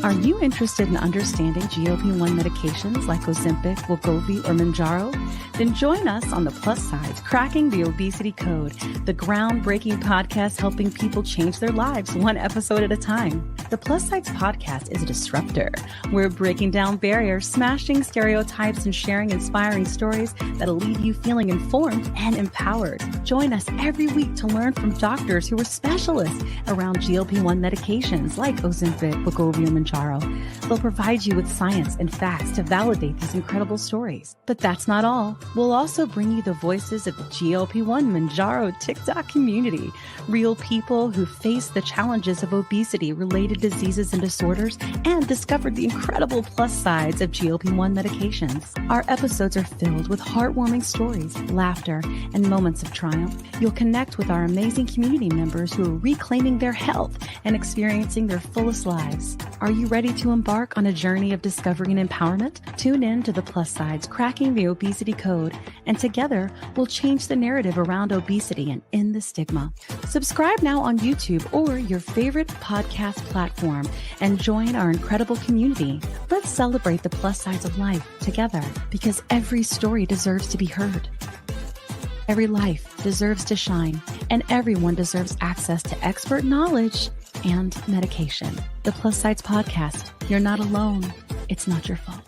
Speaker 1: Are you interested in understanding GLP-1 medications like Ozempic, Wegovy, or Mounjaro? Then join us on the Plus SideZ Cracking the Obesity Code, the groundbreaking podcast helping people change their lives one episode at a time. The Plus SideZ Podcast is a disruptor. We're breaking down barriers, smashing stereotypes, and sharing inspiring stories that'll leave you feeling informed and empowered. Join us every week to learn from doctors who are specialists around GLP-1 medications like Ozempic, Wegovy, and Mounjaro. They'll provide you with science and facts to validate these incredible stories. But that's not all. We'll also bring you the voices of the GLP-1 Mounjaro TikTok community, real people who face the challenges of obesity, related diseases and disorders, and discovered the incredible plus sides of GLP-1 medications. Our episodes are filled with heartwarming stories, laughter, and moments of triumph. You'll connect with our amazing community members who are reclaiming their health and experiencing their fullest lives. Are you ready to embark on a journey of discovery and empowerment? Tune in to the Plus SideZ Cracking the Obesity Code, and together we'll change the narrative around obesity and end the stigma. Subscribe now on YouTube or your favorite podcast platform and join our incredible community. Let's celebrate the plus sides of life together, because every story deserves to be heard. Every life deserves to shine, and everyone deserves access to expert knowledge and medication. The Plus SideZ Podcast. You're not alone. It's not your fault.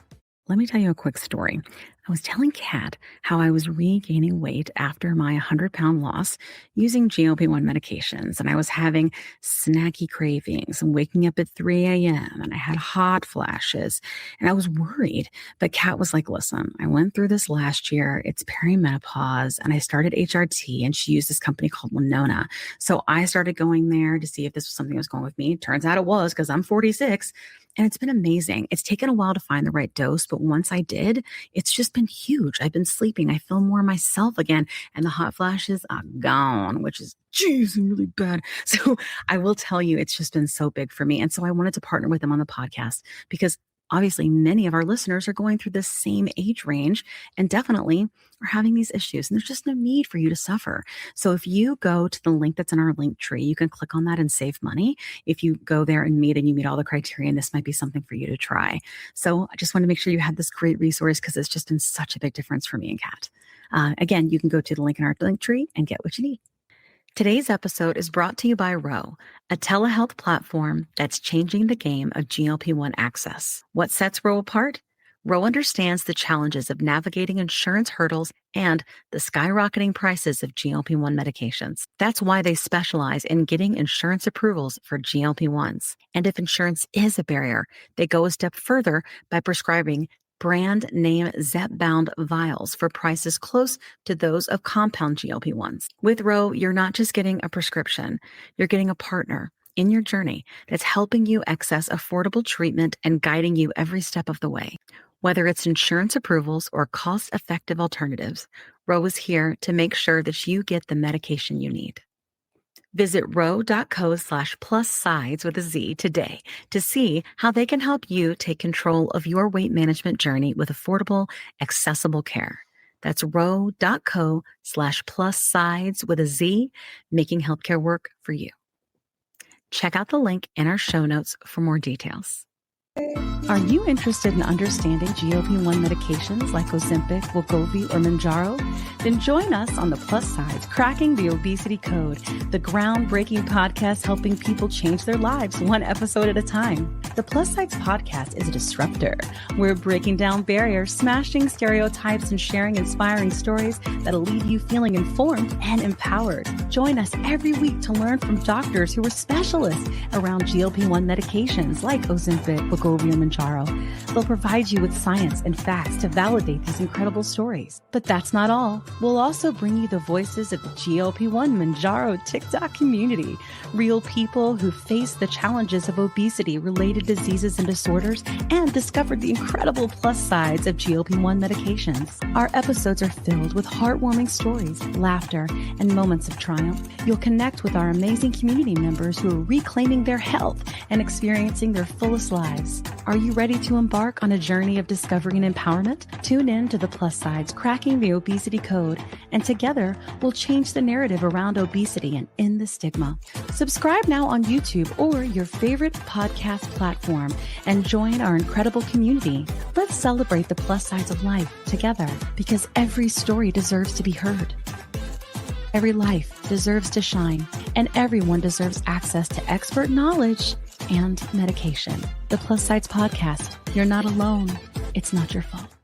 Speaker 1: Let me tell you a quick story. I was telling Kat how I was regaining weight after my 100-pound loss using GLP-1 medications, and I was having snacky cravings and waking up at 3 a.m. and I had hot flashes, and I was worried. But Kat was like, listen, I went through this last year. It's perimenopause, and I started HRT, and she used this company called Winona. So I started going there to see if this was something that was going with me. Turns out it was, because I'm 46. And it's been amazing. It's taken a while to find the right dose, but once I did, it's just been huge. I've been sleeping. I feel more myself again. And the hot flashes are gone, which is, geez, really bad. So I will tell you, it's just been so big for me. And so I wanted to partner with them on the podcast because obviously many of our listeners are going through this same age range and definitely are having these issues. And there's just no need for you to suffer. So if you go to the link that's in our link tree, you can click on that and save money. If you go there and you meet all the criteria, and this might be something for you to try. So I just want to make sure you have this great resource because it's just been such a big difference for me and Kat. Again, you can go to the link in our link tree and get what you need. Today's episode is brought to you by Ro, a telehealth platform that's changing the game of GLP-1 access. What sets Ro apart? Ro understands the challenges of navigating insurance hurdles and the skyrocketing prices of GLP-1 medications. That's why they specialize in getting insurance approvals for GLP-1s. And if insurance is a barrier, they go a step further by prescribing brand name zepbound vials for prices close to those of compound GLP-1s. With Ro, you're not just getting a prescription, you're getting a partner in your journey that's helping you access affordable treatment and guiding you every step of the way. Whether it's insurance approvals or cost-effective alternatives, Ro is here to make sure that you get the medication you need. Visit ro.co/plussides with a Z today to see how they can help you take control of your weight management journey with affordable, accessible care. That's ro.co/plussides with a Z, making healthcare work for you. Check out the link in our show notes for more details. Are you interested in understanding GLP-1 medications like Ozempic, Wegovy, or Mounjaro? Then join us on the Plus SideZ Cracking the Obesity Code, the groundbreaking podcast helping people change their lives one episode at a time. The Plus SideZ Podcast is a disruptor. We're breaking down barriers, smashing stereotypes, and sharing inspiring stories that'll leave you feeling informed and empowered. Join us every week to learn from doctors who are specialists around GLP-1 medications like Ozempic, Wegovy, and Mounjaro. They'll provide you with science and facts to validate these incredible stories. But that's not all. We'll also bring you the voices of the GLP-1 Mounjaro TikTok community, real people who face the challenges of obesity, related diseases and disorders, and discovered the incredible plus sides of GLP-1 medications. Our episodes are filled with heartwarming stories, laughter, and moments of triumph. You'll connect with our amazing community members who are reclaiming their health and experiencing their fullest lives. lives. Are you ready to embark on a journey of discovery and empowerment? Tune in to the Plus Sides Cracking the Obesity Code, and together we'll change the narrative around obesity and end the stigma. Subscribe now on YouTube or your favorite podcast platform and join our incredible community. Let's celebrate the plus sides of life together, because every story deserves to be heard. Every life deserves to shine, and everyone deserves access to expert knowledge and medication. The Plus SideZ Podcast. You're not alone. It's not your fault.